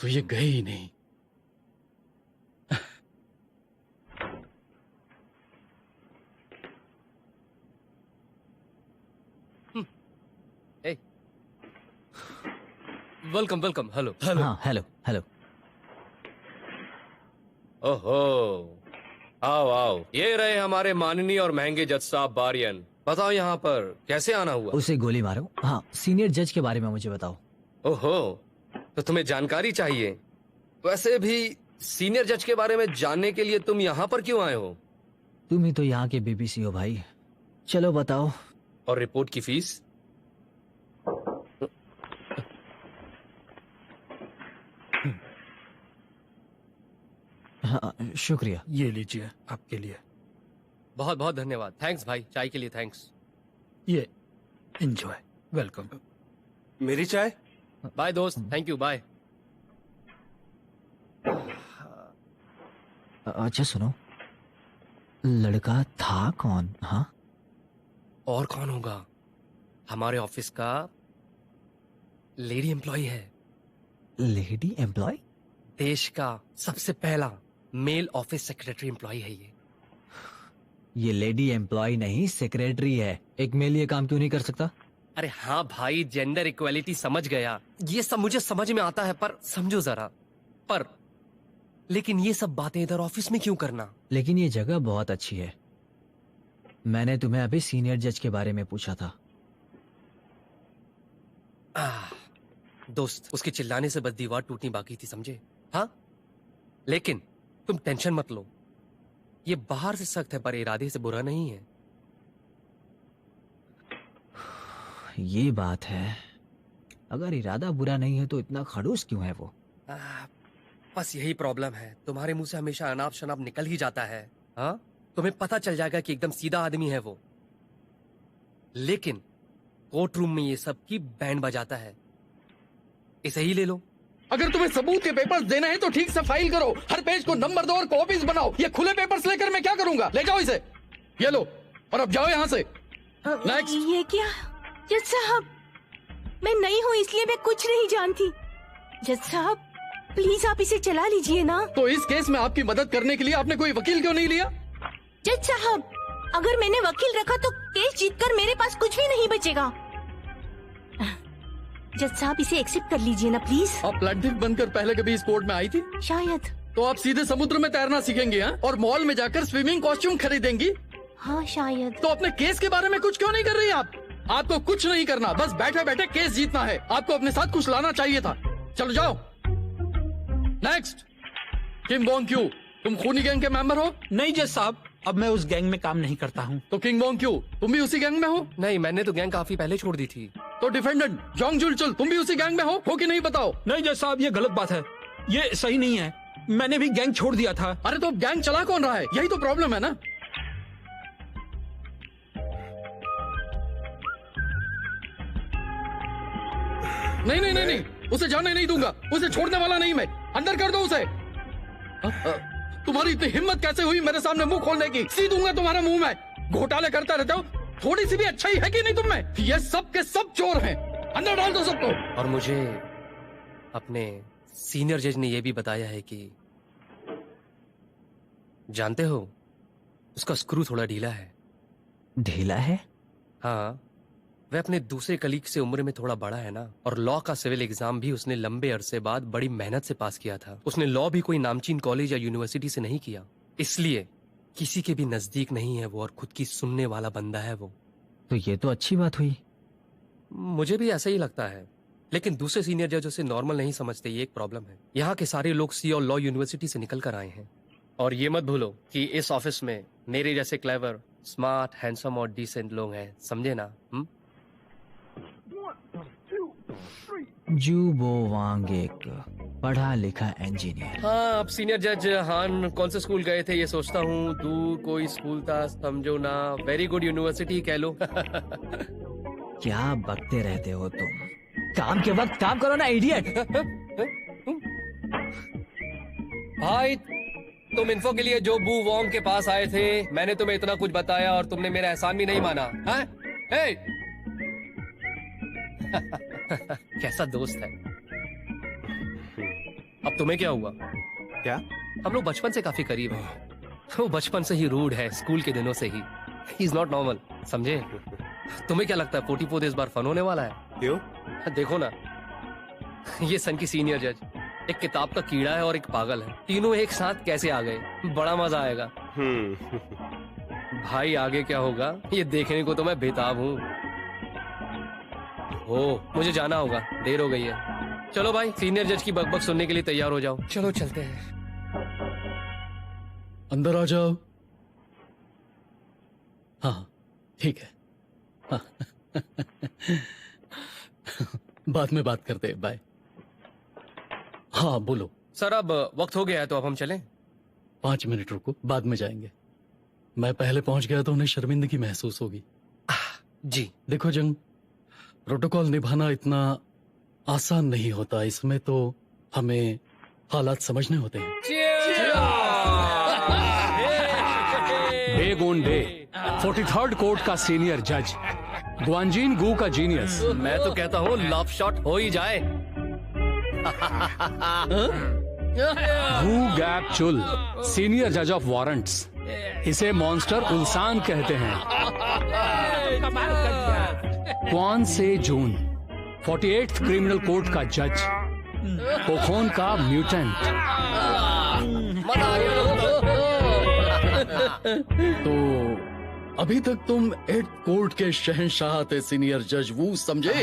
तो ये गए ही नहीं। Welcome welcome. Hello hello. हाँ, हेलो हेलो। ओहो, आओ आओ। ये रहे हमारे माननीय और महंगे जज साहब बारियन। बताओ यहाँ पर कैसे आना हुआ? उसे गोली मारो। हाँ, सीनियर जज के बारे में मुझे बताओ। ओहो, तो तुम्हें जानकारी चाहिए। वैसे भी सीनियर जज के बारे में जानने के लिए तुम यहाँ पर क्यों आए हो? तुम ही तो यहाँ के बीबीसी हो भाई। चलो बताओ। और रिपोर्ट की फीस? हाँ, शुक्रिया। ये लीजिए आपके लिए। बहुत बहुत धन्यवाद। थैंक्स भाई, चाय के लिए थैंक्स। ये एंजॉय। वेलकम। मेरी चाय? बाय दोस्त, थैंक यू, बाय। अच्छा सुनो, लड़का था कौन? हाँ, और कौन होगा? हमारे ऑफिस का लेडी एम्प्लॉय है। Lady employee? देश का सबसे पहला मेल ऑफिस सेक्रेटरी एम्प्लॉय है ये लेडी एम्प्लॉय नहीं, सेक्रेटरी है। एक मेल ये काम क्यों नहीं कर सकता? अरे हाँ भाई, जेंडर इक्वेलिटी समझ गया। ये सब मुझे समझ में आता है, पर समझो जरा। पर लेकिन ये सब बातें इधर ऑफिस में क्यों करना? लेकिन ये जगह बहुत अच्छी है। मैंने तुम्हें अभी सीनियर जज के बारे में पूछा था। दोस्त, उसके चिल्लाने से बस दीवार टूटनी बाकी थी, समझे? हाँ, लेकिन तुम टेंशन मत लो। ये बाहर से सख्त है पर इरादे से बुरा नहीं है। ये बात है। अगर इरादा बुरा नहीं है तो इतना खड़ूस क्यों है वो? बस यही प्रॉब्लम है। तुम्हारे मुंह से हमेशा अनाप शनाप निकल ही जाता है। हाँ, तुम्हें पता चल जाएगा कि एकदम सीधा आदमी है वो, लेकिन कोर्ट रूम में ये सब की बैंड बजाता है। इसे ही ले लो। अगर तुम्हें सबूत के पेपर्स देना है तो ठीक से फाइल करो। हर पेज को नंबर दो और कॉपीज बनाओ। ये खुले पेपर्स लेकर मैं क्या करूंगा? ले जाओ इसे। ये लो, और अब जाओ यहाँ से। नेक्स्ट। ये क्या? जज साहब, मैं नई हूँ इसलिए मैं कुछ नहीं जानती। जज साहब, प्लीज आप इसे चला लीजिए ना। तो इस केस में आपकी मदद करने के लिए आपने कोई वकील क्यों नहीं लिया? जज साहब, अगर मैंने वकील रखा तो केस जीतकर मेरे पास कुछ भी नहीं बचेगा। जज साहब, इसे एक्सेप्ट कर लीजिए ना प्लीज। आप प्लेटिफ बनकर पहले कभी इस कोर्ट में आई थी? शायद। तो आप सीधे समुद्र में तैरना सीखेंगी हाँ? और मॉल में जाकर स्विमिंग कॉस्ट्यूम खरीदेंगी? हाँ शायद। तो अपने केस के बारे में कुछ क्यों नहीं कर रही आप? आपको कुछ नहीं करना, बस बैठे बैठे केस जीतना है। आपको अपने साथ कुछ लाना चाहिए था। चलो जाओ। नेक्स्ट, किम बोंग क्यू, तुम खूनी गैंग के मेंबर हो? नहीं जज साहब, अब मैं उस गैंग में काम नहीं करता हूँ। तो किंग वोंग क्यों? तुम भी उसी गैंग में हो? नहीं, मैंने तो गैंग काफी पहले छोड़ दी थी। तो डिफेंडेंट जोंग जुलचुल तुम भी उसी गैंग में हो कि नहीं बताओ? नहीं जज साहब, ये गलत बात है, ये सही नहीं है। मैंने भी गैंग छोड़ दिया था। अरे तो गैंग चला कौन रहा है? यही तो प्रॉब्लम है ना। नहीं नहीं नहीं नहीं, उसे जाने नहीं दूंगा, उसे छोड़ने वाला नहीं मैं। अंदर कर दो उसे। तुम्हारी इतनी हिम्मत कैसे हुई मेरे सामने मुंह खोलने की? सी दूंगा तुम्हारे मुंह में। घोटाले करते रहते हो, थोड़ी सी भी अच्छाई है कि नहीं तुम में? ये सब के सब चोर हैं, अंदर डाल दो सबको। और मुझे अपने सीनियर जज ने यह भी बताया है कि जानते हो, उसका स्क्रू थोड़ा ढीला है। ढीला है? हाँ, वह अपने दूसरे कलीग से उम्र में थोड़ा बड़ा है ना, और लॉ का सिविल एग्जाम भी उसने लंबे अरसे बाद बड़ी मेहनत से पास किया था। उसने लॉ भी कोई नामचीन कॉलेज या यूनिवर्सिटी से नहीं किया, इसलिए किसी के भी नजदीक नहीं है वो, और खुद की सुनने वाला बंदा है वो। तो ये तो अच्छी बात हुई। मुझे भी ऐसा ही लगता है, लेकिन दूसरे सीनियर जज उसे नॉर्मल नहीं समझते, ये एक प्रॉब्लम है। यहाँ के सारे लोग सी और लॉ यूनिवर्सिटी से निकल कर आए हैं। और ये मत भूलो कि इस ऑफिस में मेरे जैसे क्लेवर, स्मार्ट, हैंडसम और डिसेंट लोग हैं, समझे ना? जू बो वांग एक पढ़ा लिखा इंजीनियर। हाँ, अब सीनियर जज हान कौन से स्कूल गए थे ये सोचता हूँ। दूर कोई स्कूल था, समझो ना, वेरी गुड यूनिवर्सिटी कह लो। क्या बकते रहते हो तुम? काम के वक्त काम करो ना, इडियट। भाई, तुम इन्फो के लिए जो बू वोंग के पास आए थे, मैंने तुम्हें इतना कुछ बताया और तुमने मेरा एहसान भी नहीं माना। हाँ? कैसा दोस्त है। अब तुम्हें क्या हुआ? क्या? हम लोग बचपन से काफी करीब हैं। वो बचपन से ही रूड है, स्कूल के दिनों से ही। ही इज नॉट नॉर्मल, समझे? तुम्हें क्या लगता है 44 इस बार फन होने वाला है? क्यों? देखो ना, ये सन की सीनियर जज एक किताब का कीड़ा है और एक पागल है, तीनों एक साथ कैसे आ गए? बड़ा मजा आएगा। भाई आगे क्या होगा ये देखने को तो मैं बेताब हूँ। मुझे जाना होगा, देर हो गई है। चलो भाई, सीनियर जज की बकबक सुनने के लिए तैयार हो जाओ। चलो चलते हैं। अंदर आ जाओ। हाँ ठीक है, हाँ। बाद में बात करते हैं, बाय। हाँ बोलो। सर अब वक्त हो गया है, तो अब हम चलें? 5 मिनट रुको, बाद में जाएंगे। मैं पहले पहुंच गया तो उन्हें शर्मिंदगी महसूस होगी। जी देखो जंग, प्रोटोकॉल निभाना इतना आसान नहीं होता, इसमें तो हमें हालात समझने होते हैं। डे गोन डे 43rd कोर्ट का सीनियर जज, ग्वांजीन गू का जीनियस। मैं तो कहता हूँ लव शॉट हो ही जाए। गू गैप चुल, सीनियर जज ऑफ वारंट्स। इसे मॉन्स्टर उल्सान कहते हैं। क्वान से जून 48th क्रिमिनल कोर्ट का जज, पोखोन का म्यूटेंट। तो अभी तक तुम 8th कोर्ट के शहंशाह थे सीनियर जज वू, समझे?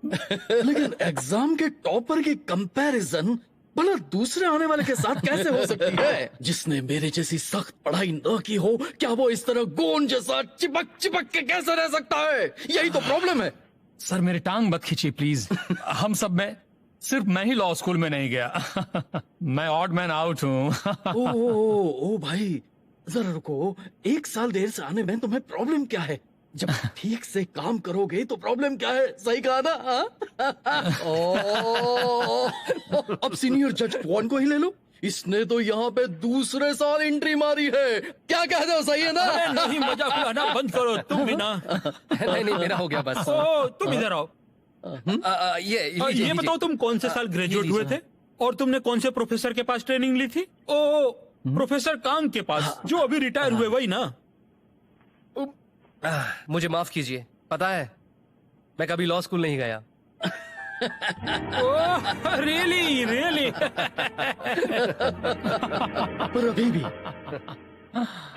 लेकिन एग्जाम के टॉपर की कंपैरिजन भला दूसरे आने वाले के साथ कैसे हो सकती है? जिसने मेरे जैसी सख्त पढ़ाई न की हो, क्या वो इस तरह गोंद जैसा चिपक चिपक के कैसे रह सकता है? यही तो प्रॉब्लम है। सर मेरी टांग मत खींचिए प्लीज। हम सब में सिर्फ मैं ही लॉ स्कूल में नहीं गया। मैं ऑड मैन आउट हूँ। ओ भाई जरा रुको, 1 साल देर से आने में तुम्हें प्रॉब्लम क्या है? जब ठीक से काम करोगे तो प्रॉब्लम क्या है? सही कहा ना? अब सीनियर जज क्वान को ही ले लो, इसने तो यहाँ पे दूसरे साल एंट्री मारी है। क्या कहते हो, सही है ना? नहीं, मजाक उड़ाना बंद करो तुम भी ना। नहीं मेरा हो गया बस। तुम इधर आओ। ये बताओ तुम कौन से साल ग्रेजुएट हुए थे और तुमने कौन से प्रोफेसर के पास ट्रेनिंग ली थी? ओ प्रोफेसर कांग के पास, जो अभी रिटायर हुए, वही ना? मुझे माफ कीजिए, पता है मैं कभी लॉ स्कूल नहीं गया। रियली? पर अभी भी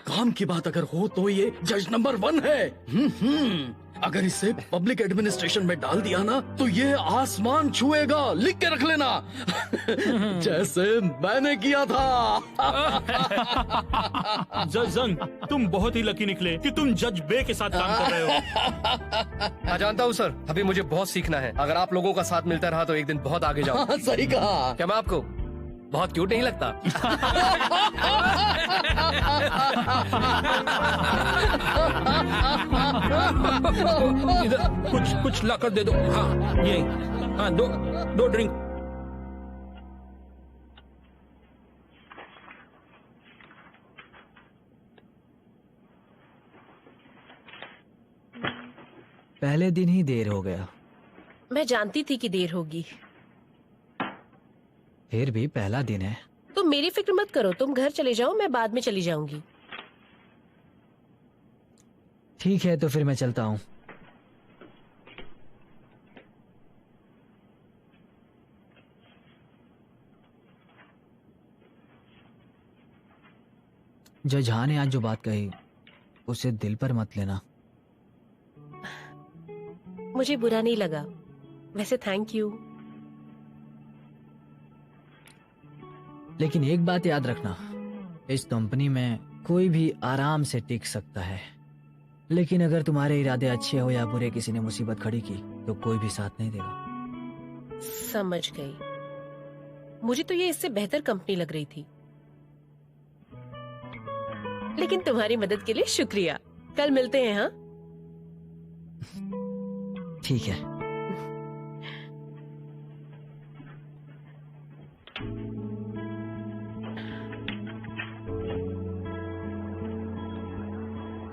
काम की बात अगर हो तो ये जज नंबर 1 है। अगर इसे पब्लिक एडमिनिस्ट्रेशन में डाल दिया ना तो ये आसमान छुएगा, लिख के रख लेना। जैसे मैंने किया था। जज जंग, तुम बहुत ही लकी निकले कि तुम जज बे के साथ काम कर रहे हो। मैं जानता हूँ सर, अभी मुझे बहुत सीखना है। अगर आप लोगों का साथ मिलता रहा तो एक दिन बहुत आगे जाऊँ। सही कहा। क्या मैं आपको बहुत क्यूट नहीं लगता? इधर कुछ लाकर दे दो। हाँ ये, हाँ दो ड्रिंक। पहले दिन ही देर हो गया। मैं जानती थी कि देर होगी। फिर भी पहला दिन है। तुम मेरी फिक्र मत करो, तुम घर चले जाओ, मैं बाद में चली जाऊंगी। ठीक है, तो फिर मैं चलता हूँ। जज हाँ ने आज जो बात कही उसे दिल पर मत लेना। मुझे बुरा नहीं लगा। वैसे थैंक यू। लेकिन एक बात याद रखना, इस कंपनी में कोई भी आराम से टिक सकता है, लेकिन अगर तुम्हारे इरादे अच्छे हो या बुरे, किसी ने मुसीबत खड़ी की तो कोई भी साथ नहीं देगा। समझ गई। मुझे तो ये इससे बेहतर कंपनी लग रही थी, लेकिन तुम्हारी मदद के लिए शुक्रिया। कल मिलते हैं। हाँ ठीक है।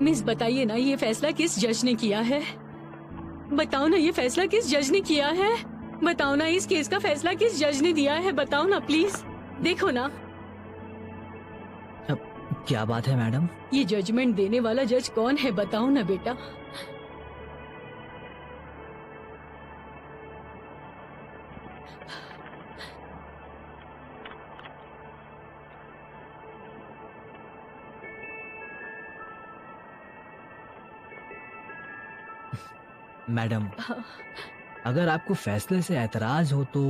मिस बताइए ना, ये फैसला किस जज ने किया है? बताओ ना, ये फैसला किस जज ने किया है? बताओ ना, इस केस का फैसला किस जज ने दिया है? बताओ ना प्लीज। देखो ना, अब क्या बात है मैडम? ये जजमेंट देने वाला जज कौन है? बताओ ना बेटा। मैडम, अगर आपको फैसले से ऐतराज हो तो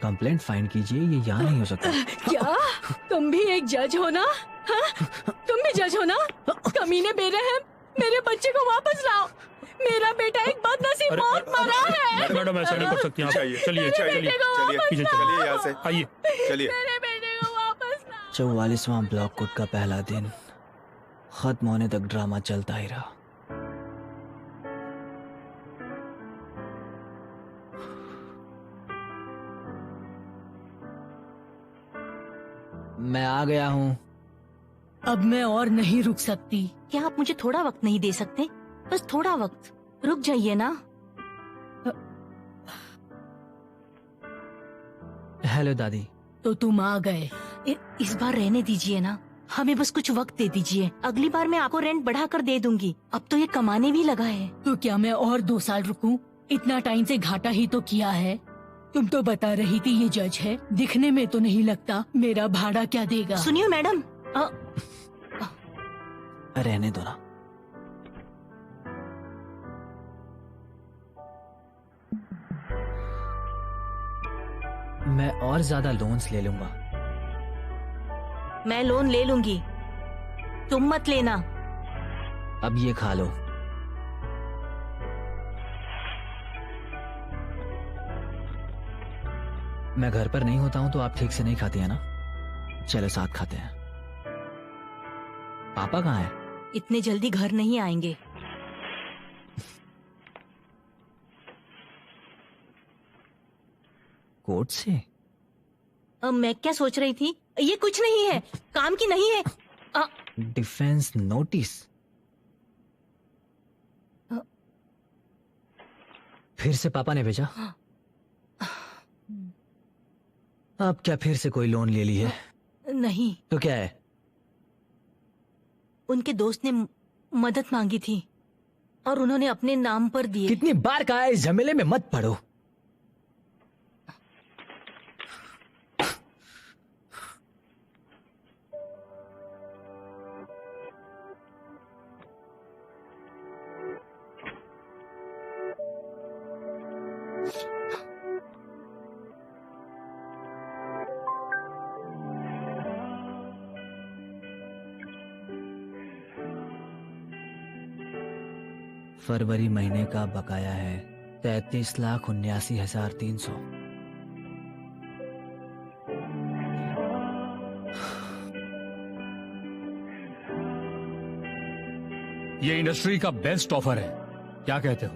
कंप्लेंट फाइल कीजिए, ये यहाँ नहीं हो सकता। क्या तुम भी एक जज हो ना? हाँ? तुम भी जज हो ना? कमीने बेरहम, मेरे बच्चे को वापस लाओ। मेरा बेटा एक बदनसीब मौत मरा है। मैडम ऐसा नहीं कर सकती आप। चलिए चलिए पीछे चलिए, यहाँ से आइए। चलिए। मेरे बेटे को वापस लाओ। 44वां ब्लॉक कोड का पहला दिन खत्म होने तक ड्रामा चलता ही रहा। मैं आ गया हूँ। अब मैं और नहीं रुक सकती। क्या आप मुझे थोड़ा वक्त नहीं दे सकते? बस थोड़ा वक्त, रुक जाइए ना। हेलो दादी। तो तुम आ गए। इस बार रहने दीजिए ना, हमें बस कुछ वक्त दे दीजिए। अगली बार मैं आपको रेंट बढ़ा कर दे दूंगी। अब तो ये कमाने भी लगा है। तो क्या मैं और 2 साल रुकूं? इतना टाइम से घाटा ही तो किया है। तुम तो बता रही थी ये जज है, दिखने में तो नहीं लगता। मेरा भाड़ा क्या देगा? सुनिए मैडम, रहने दो ना। मैं और ज्यादा लोन्स ले लूंगा। मैं लोन ले लूंगी, तुम मत लेना। अब ये खा लो। मैं घर पर नहीं होता हूं तो आप ठीक से नहीं खाती है ना? चलो साथ खाते हैं। पापा कहाँ है? इतने जल्दी घर नहीं आएंगे। कोर्ट से? मैं क्या सोच रही थी, ये कुछ नहीं है, काम की नहीं है। Defence notice? फिर से पापा ने भेजा? अब क्या फिर से कोई लोन ले ली है? नहीं। तो क्या है? उनके दोस्त ने मदद मांगी थी और उन्होंने अपने नाम पर दिए। कितनी बार कहा है इस झमेले में मत पड़ो। फरवरी महीने का बकाया है 33,79,300। ये इंडस्ट्री का बेस्ट ऑफर है, क्या कहते हो?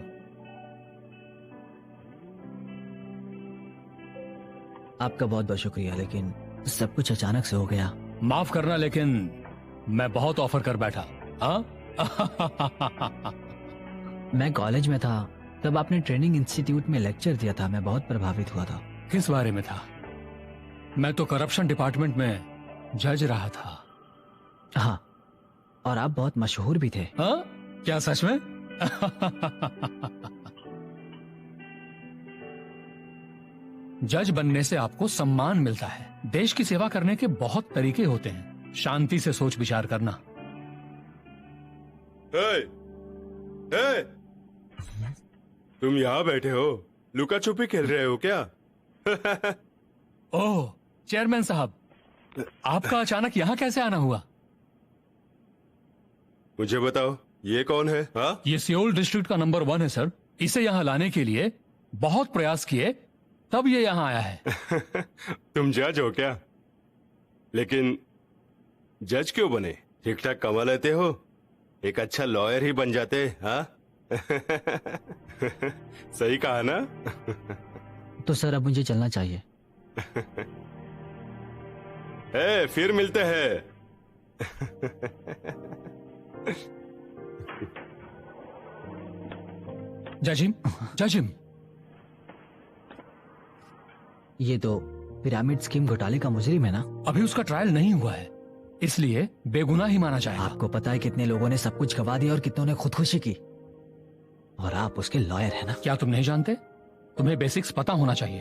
आपका बहुत बहुत शुक्रिया, लेकिन सब कुछ अचानक से हो गया। माफ करना, लेकिन मैं बहुत ऑफर कर बैठा। हाँ? मैं कॉलेज में था तब आपने ट्रेनिंग इंस्टीट्यूट में लेक्चर दिया था, मैं बहुत प्रभावित हुआ था। किस बारे में था? मैं तो करप्शन डिपार्टमेंट में जज रहा था। हाँ, और आप बहुत मशहूर भी थे। हाँ? क्या सच में? जज बनने से आपको सम्मान मिलता है। देश की सेवा करने के बहुत तरीके होते हैं। शांति से सोच विचार करना। तुम यहाँ बैठे हो, लुका छुपी खेल रहे हो क्या? ओह, चेयरमैन साहब, आपका अचानक यहाँ कैसे आना हुआ? मुझे बताओ, ये कौन है? हाँ? ये सियोल डिस्ट्रिक्ट का नंबर 1 है सर। इसे यहाँ लाने के लिए बहुत प्रयास किए, तब ये यहाँ आया है। तुम जज हो क्या? लेकिन जज क्यों बने? ठीक ठाक कमा लेते हो, एक अच्छा लॉयर ही बन जाते। हाँ? सही कहा ना? तो सर अब मुझे चलना चाहिए। फिर मिलते हैं। जजिम, ये तो पिरामिड स्कीम घोटाले का मुजरिम है ना? अभी उसका ट्रायल नहीं हुआ है, इसलिए बेगुनाह ही माना जाएगा। आपको पता है कितने लोगों ने सब कुछ गवा दिया और कितनों ने खुदकुशी की, और आप उसके लॉयर है ना? क्या तुम नहीं जानते? तुम्हें बेसिक्स पता होना चाहिए।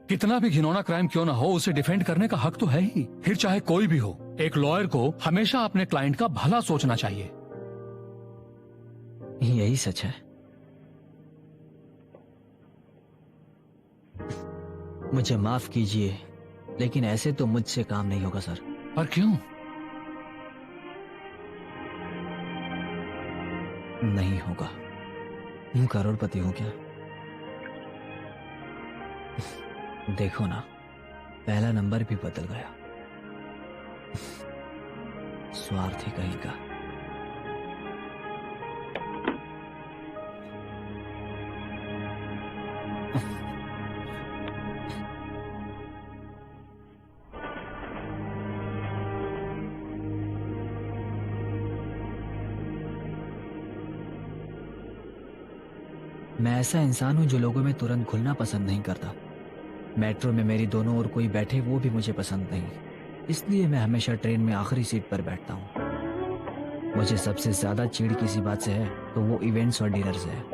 कितना भी घिनौना क्राइम क्यों ना हो, उसे डिफेंड करने का हक तो है ही, फिर चाहे कोई भी हो। एक लॉयर को हमेशा अपने क्लाइंट का भला सोचना चाहिए। यही सच है। मुझे माफ कीजिए, लेकिन ऐसे तो मुझसे काम नहीं होगा सर। पर क्यों? नहीं होगा। यूं करोड़पति हूं क्या? देखो ना, पहला नंबर भी बदल गया। स्वार्थी कहीं का। मैं ऐसा इंसान हूं जो लोगों में तुरंत घुलना पसंद नहीं करता। मेट्रो में मेरी दोनों ओर कोई बैठे वो भी मुझे पसंद नहीं, इसलिए मैं हमेशा ट्रेन में आखिरी सीट पर बैठता हूँ। मुझे सबसे ज्यादा चिढ़ किसी बात से है तो वो इवेंट्स और डिनर से है।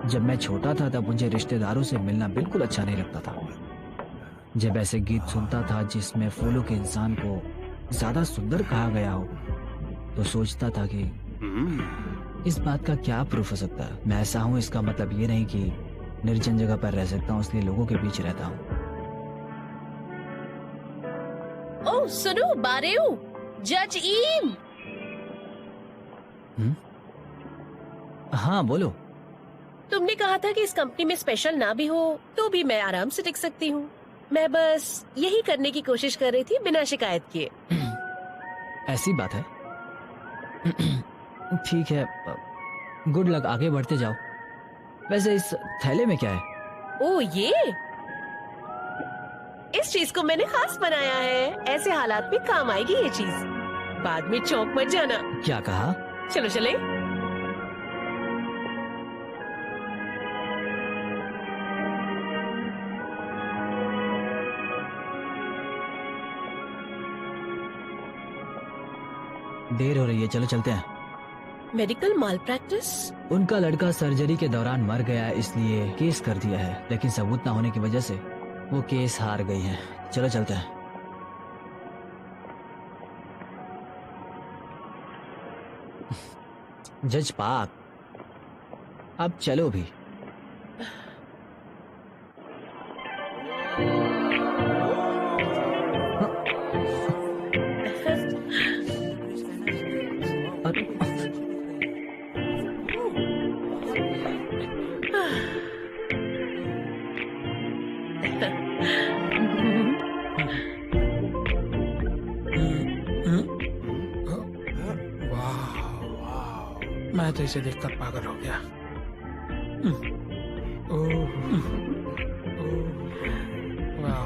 जब मैं छोटा था तब मुझे रिश्तेदारों से मिलना बिल्कुल अच्छा नहीं लगता था। जब ऐसे गीत सुनता था जिसमें फूलों के इंसान को ज्यादा सुंदर कहा गया हो तो सोचता था कि इस बात का क्या प्रूफ हो सकता है। मैं ऐसा हूँ इसका मतलब ये नहीं कि निर्जन जगह पर रह सकता हूँ, इसलिए लोगों के बीच रहता हूँ। ओह सुनो बारेऊ, जज ईम। हाँ बोलो। तुमने कहा था कि इस कंपनी में स्पेशल ना भी हो तो भी मैं आराम से टिक सकती हूँ। मैं बस यही करने की कोशिश कर रही थी बिना शिकायत किए। ऐसी बात है? ठीक है, गुड लक, आगे बढ़ते जाओ। वैसे इस थैले में क्या है? ओ ये इस चीज को मैंने खास बनाया है, ऐसे हालात में काम आएगी ये चीज। बाद में चौंक मत जाना। क्या कहा? चलो चले। देर हो रही है, चलो चलते हैं। मेडिकल माल प्रैक्टिस? उनका लड़का सर्जरी के दौरान मर गया, इसलिए केस कर दिया है, लेकिन सबूत ना होने की वजह से वो केस हार गई है। चलो चलते हैं। जज पाक, अब चलो भी। इसे देखकर पागल हो गया। ओह, वाह।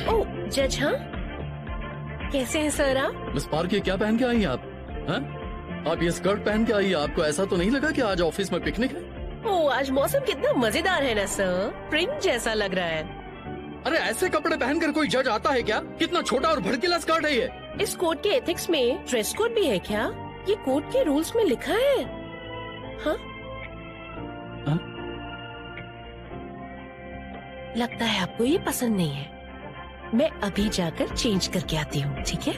ओ जज, हाँ कैसे हैं सर आप? मिस पार्क ये क्या पहन के आई हैं आप? हैं? आप ये स्कर्ट पहन के आई हैं, आपको ऐसा तो नहीं लगा कि आज ऑफिस में पिकनिक है? ओ आज मौसम कितना मजेदार है ना सर, प्रिंट जैसा लग रहा है। अरे ऐसे कपड़े पहनकर कोई जज आता है क्या? कितना छोटा और भड़कीला स्कर्ट है ये। इस कोड के एथिक्स में ड्रेस कोड भी है क्या? ये कोड के रूल्स में लिखा है? हाँ? लगता है आपको ये पसंद नहीं है। मैं अभी जाकर चेंज करके आती हूँ, ठीक है?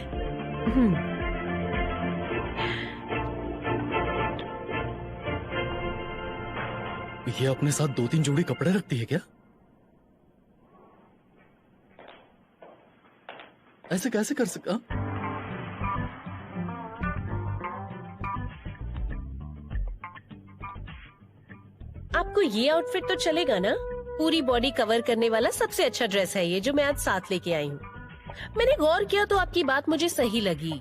ये अपने साथ 2-3 जोड़ी कपड़े रखती है क्या? ऐसे कैसे कर सकता? आपको ये आउटफिट तो चलेगा ना? पूरी बॉडी कवर करने वाला सबसे अच्छा ड्रेस है ये, जो मैं आज साथ लेके आई हूँ। मैंने गौर किया तो आपकी बात मुझे सही लगी।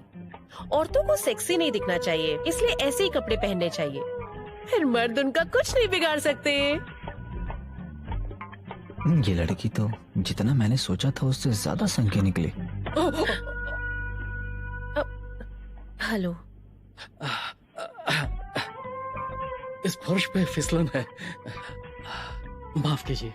औरतों को सेक्सी नहीं दिखना चाहिए, इसलिए ऐसे ही कपड़े पहनने चाहिए, फिर मर्द उनका कुछ नहीं बिगाड़ सकते। ये लड़की तो जितना मैंने सोचा था उससे ज्यादा संख्या निकली। हेलो। इस फर्श पे फिसलन है, माफ कीजिए।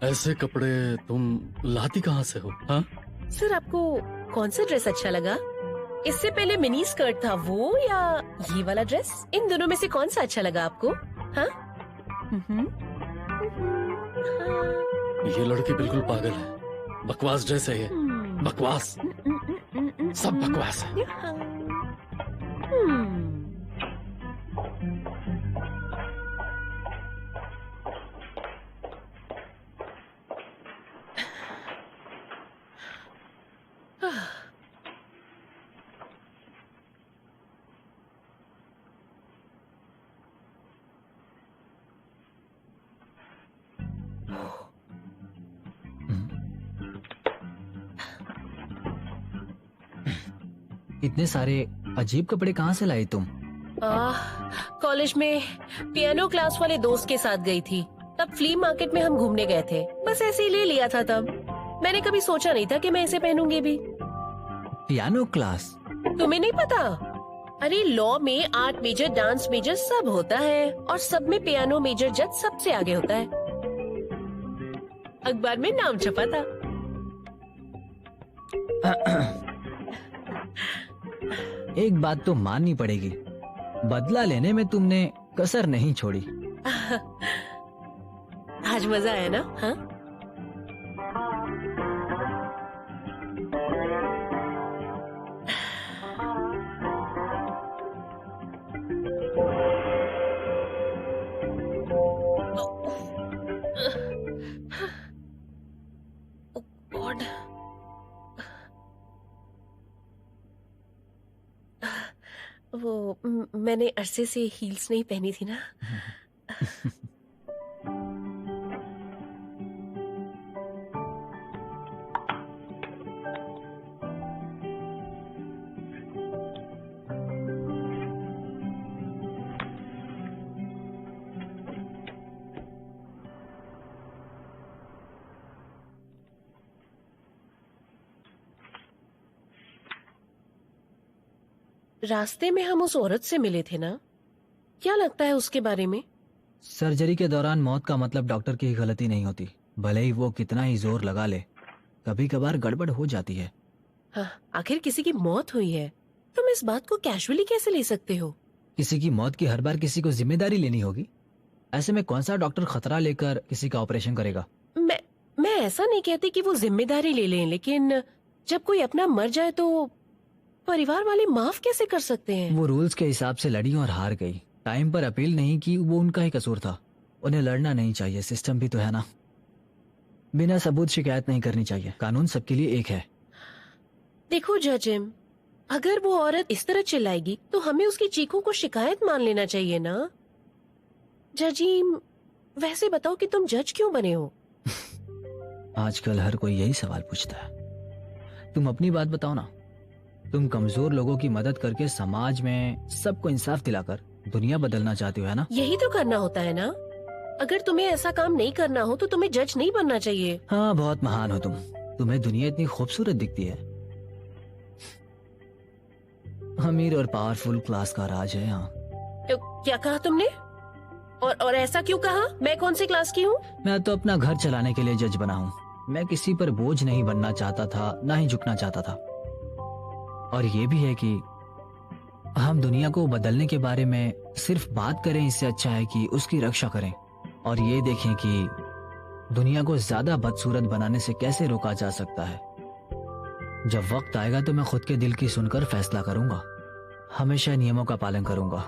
ऐसे कपड़े तुम लाती कहाँ से हो? हाँ सर, आपको कौन सा ड्रेस अच्छा लगा? इससे पहले मिनी स्कर्ट था वो, या ये वाला ड्रेस? इन दोनों में से कौन सा अच्छा लगा आपको? हाँ? ये लड़की बिल्कुल पागल है। बकवास ड्रेस है ये, बकवास, सब बकवास है। इतने सारे अजीब कपड़े कहाँ से लाई तुम? कॉलेज में पियानो क्लास वाले दोस्त के साथ गई थी, तब फ्ली मार्केट में हम घूमने गए थे, बस ऐसे ही ले लिया था। तब मैंने कभी सोचा नहीं था कि मैं इसे पहनूंगी भी। Piano class? तुम्हें नहीं पता? अरे लॉ में आर्ट मेजर, डांस मेजर सब होता है, और सब में पियानो मेजर जज सबसे आगे होता है। अखबार में नाम छपा था। एक बात तो माननी पड़ेगी, बदला लेने में तुमने कसर नहीं छोड़ी। आज मजा आया ना? हाँ? वो मैंने अरसे से हील्स नहीं पहनी थी ना। रास्ते में हम उस औरत से मिले थे ना, क्या लगता है उसके बारे में? सर्जरी के दौरान मौत का मतलब डॉक्टर की गलती नहीं होती, भले ही वो कितना ही जोर लगा ले, कभी कभार गड़बड़ हो जाती है। हाँ, आखिर किसी की मौत हुई है, तुम इस बात को कैजुअली कैसे ले सकते हो? किसी की मौत की हर बार किसी को जिम्मेदारी लेनी होगी। ऐसे में कौन सा डॉक्टर खतरा लेकर किसी का ऑपरेशन करेगा? मैं ऐसा नहीं कहती कि वो जिम्मेदारी ले लें, लेकिन जब कोई अपना मर जाए तो परिवार वाले माफ कैसे कर सकते हैं? वो रूल्स के हिसाब से लड़ी और हार गई, टाइम पर अपील नहीं की, वो उनका ही कसूर था। उन्हें लड़ना नहीं चाहिए, सिस्टम भी तो है ना। बिना सबूत शिकायत नहीं करनी चाहिए, कानून सबके लिए एक है। देखो जजिम, अगर वो औरत इस तरह चिल्लाएगी तो हमें उसकी चीखों को शिकायत मान लेना चाहिए ना। जजीम, वैसे बताओ कि तुम जज क्यों बने हो? आजकल हर कोई यही सवाल पूछता है। तुम अपनी बात बताओ ना। तुम कमजोर लोगों की मदद करके समाज में सबको इंसाफ दिलाकर दुनिया बदलना चाहती हो, है ना? यही तो करना होता है ना। अगर तुम्हें ऐसा काम नहीं करना हो तो तुम्हें जज नहीं बनना चाहिए। हाँ, बहुत महान हो तुम। तुम्हें दुनिया इतनी खूबसूरत दिखती है। अमीर और पावरफुल क्लास का राज है यहाँ। तो क्या कहा तुमने? और ऐसा क्यों कहा? मैं कौन सी क्लास की हूँ? मैं तो अपना घर चलाने के लिए जज बना हूँ। मैं किसी पर बोझ नहीं बनना चाहता था, ना ही झुकना चाहता था। और ये भी है कि हम दुनिया को बदलने के बारे में सिर्फ बात करें, इससे अच्छा है कि उसकी रक्षा करें और ये देखें कि दुनिया को ज्यादा बदसूरत बनाने से कैसे रोका जा सकता है। जब वक्त आएगा तो मैं खुद के दिल की सुनकर फैसला करूंगा। हमेशा नियमों का पालन करूंगा,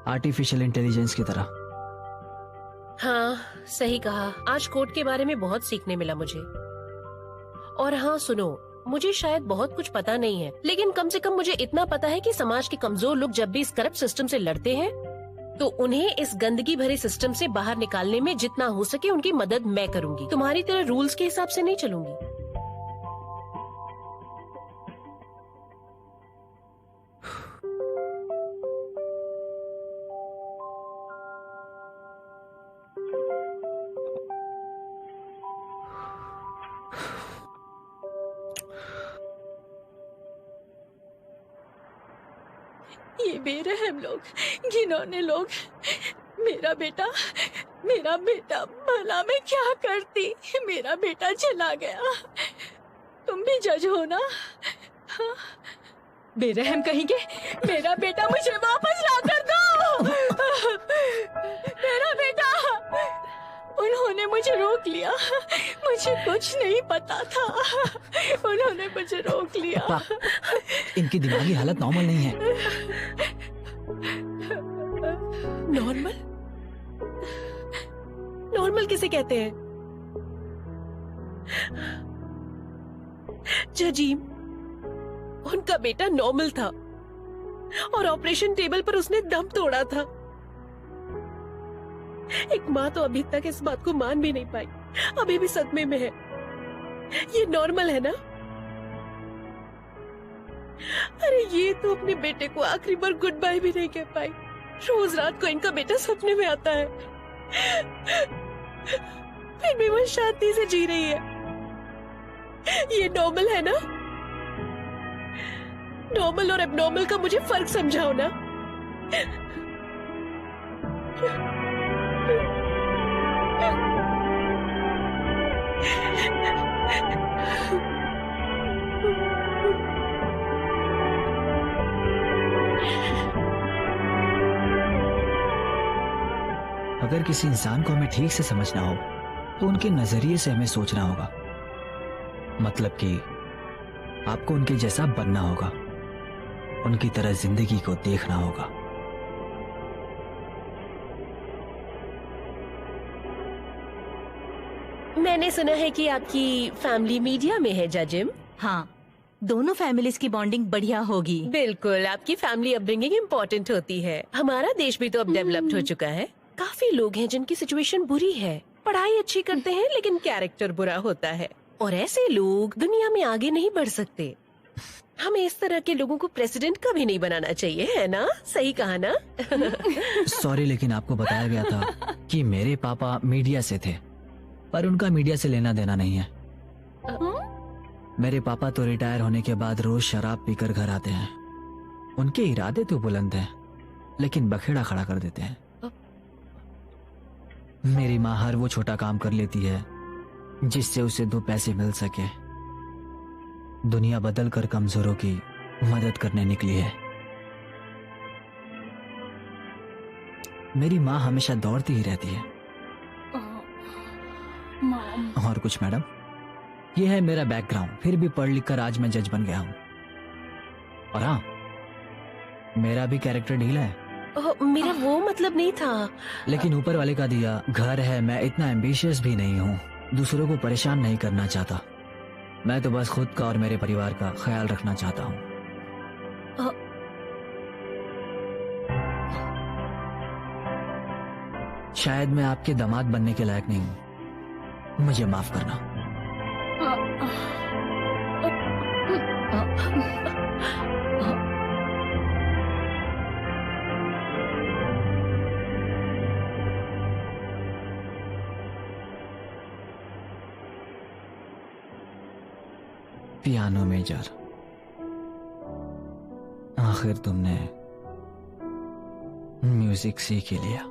आर्टिफिशियल इंटेलिजेंस की तरह। हाँ, सही कहा। आज कोर्ट के बारे में बहुत सीखने मिला मुझे। और हाँ सुनो, मुझे शायद बहुत कुछ पता नहीं है, लेकिन कम से कम मुझे इतना पता है कि समाज के कमजोर लोग जब भी इस करप्ट सिस्टम से लड़ते हैं तो उन्हें इस गंदगी भरे सिस्टम से बाहर निकालने में जितना हो सके उनकी मदद मैं करूंगी। तुम्हारी तरह रूल्स के हिसाब से नहीं चलूंगी। ये बेरहम लोग, घिनौने लोग। मेरा बेटा भला मैं क्या करती? मेरा बेटा चला गया। तुम भी जज हो ना? हाँ? बेरहम कहेंगे। मेरा बेटा मुझे वापस ला कर दो। मेरा बेटा। उन्होंने मुझे रोक लिया। मुझे कुछ नहीं पता था। उन्होंने मुझे रोक लिया। इनकी दिमागी हालत नॉर्मल नहीं है। नॉर्मल? नॉर्मल किसे कहते हैं? जजीम, उनका बेटा नॉर्मल था और ऑपरेशन टेबल पर उसने दम तोड़ा था। एक माँ तो अभी तक इस बात को मान भी नहीं पाई, अभी भी सदमे में है। ये नॉर्मल है ना? अरे ये तो अपने बेटे को आखिरी बार गुड बाय भी नहीं कह पाई। रोज रात को इनका बेटा सपने में आता है, फिर भी वो शांति से जी रही है। ये नॉर्मल है ना? नॉर्मल और एबनॉर्मल का मुझे फर्क समझाओ ना। अगर किसी इंसान को हमें ठीक से समझना हो तो उनके नजरिए से हमें सोचना होगा। मतलब कि आपको उनके जैसा बनना होगा, उनकी तरह जिंदगी को देखना होगा। मैंने सुना है कि आपकी फैमिली मीडिया में है जजिम। हाँ, दोनों फैमिलीज की बॉन्डिंग बढ़िया होगी। बिल्कुल, आपकी फैमिली अपब्रिंगिंग इम्पोर्टेंट होती है। हमारा देश भी तो अब डेवलप्ड हो चुका है। काफी लोग हैं जिनकी सिचुएशन बुरी है, पढ़ाई अच्छी करते हैं लेकिन कैरेक्टर बुरा होता है, और ऐसे लोग दुनिया में आगे नहीं बढ़ सकते। हमें इस तरह के लोगों को प्रेसिडेंट कभी नहीं बनाना चाहिए, है ना? सही कहा ना? सॉरी, लेकिन आपको बताया गया था कि मेरे पापा मीडिया से थे, पर उनका मीडिया से लेना देना नहीं है। मेरे पापा तो रिटायर होने के बाद रोज शराब पीकर घर आते हैं। उनके इरादे तो बुलंद हैं, लेकिन बखेड़ा खड़ा कर देते हैं। मेरी माँ हर वो छोटा काम कर लेती है जिससे उसे 2 पैसे मिल सके। दुनिया बदल कर कमजोरों की मदद करने निकली है। मेरी माँ हमेशा दौड़ती ही रहती है। और कुछ मैडम, ये है मेरा बैकग्राउंड। फिर भी पढ़ लिख कर आज मैं जज बन गया हूँ। और हाँ, मेरा भी कैरेक्टर ढीला है। मेरा वो मतलब नहीं था। लेकिन ऊपर वाले का दिया घर है। मैं इतना एम्बिशियस भी नहीं हूँ, दूसरों को परेशान नहीं करना चाहता। मैं तो बस खुद का और मेरे परिवार का ख्याल रखना चाहता हूँ। शायद मैं आपके दामाद बनने के लायक नहीं हूं, मुझे माफ करना। पियानो मेजर, आखिर तुमने म्यूजिक सीख ही लिया।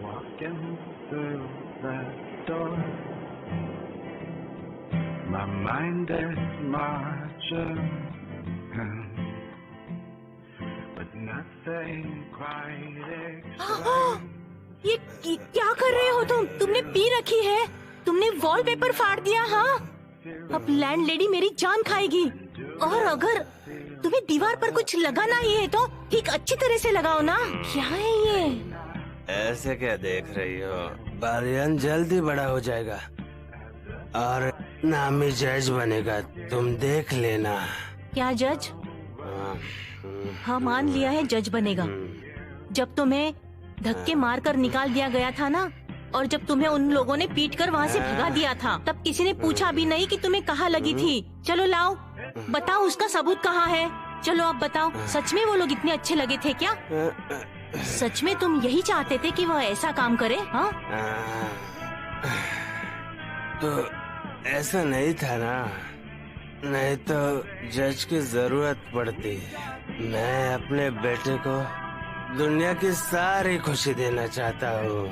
Walking through the door, my mind is marching, but nothing quite exciting. ये क्या कर रहे हो तुम? तुमने पी रखी है, तुमने वॉलपेपर फाड़ दिया। हाँ, अब लैंडलेडी मेरी जान खाएगी। और अगर तुम्हें दीवार पर कुछ लगाना ही है तो ठीक अच्छी तरह से लगाओ ना। क्या है ये? ऐसे क्या देख रही हो? बालियान जल्दी बड़ा हो जाएगा और नामी जज बनेगा, तुम देख लेना। क्या जज? हाँ, मान लिया है जज बनेगा। जब तुम्हें धक्के मारकर निकाल दिया गया था ना, और जब तुम्हें उन लोगों ने पीट कर वहाँ से भगा दिया था, तब किसी ने पूछा भी नहीं कि तुम्हें कहाँ लगी थी। चलो लाओ, बताओ उसका सबूत कहाँ है। चलो आप बताओ, सच में वो लोग इतने अच्छे लगे थे क्या? सच में तुम यही चाहते थे कि वह ऐसा काम करे? हाँ, तो ऐसा नहीं था ना, नहीं तो जज की जरूरत पड़ती। मैं अपने बेटे को दुनिया की सारी खुशी देना चाहता हूँ।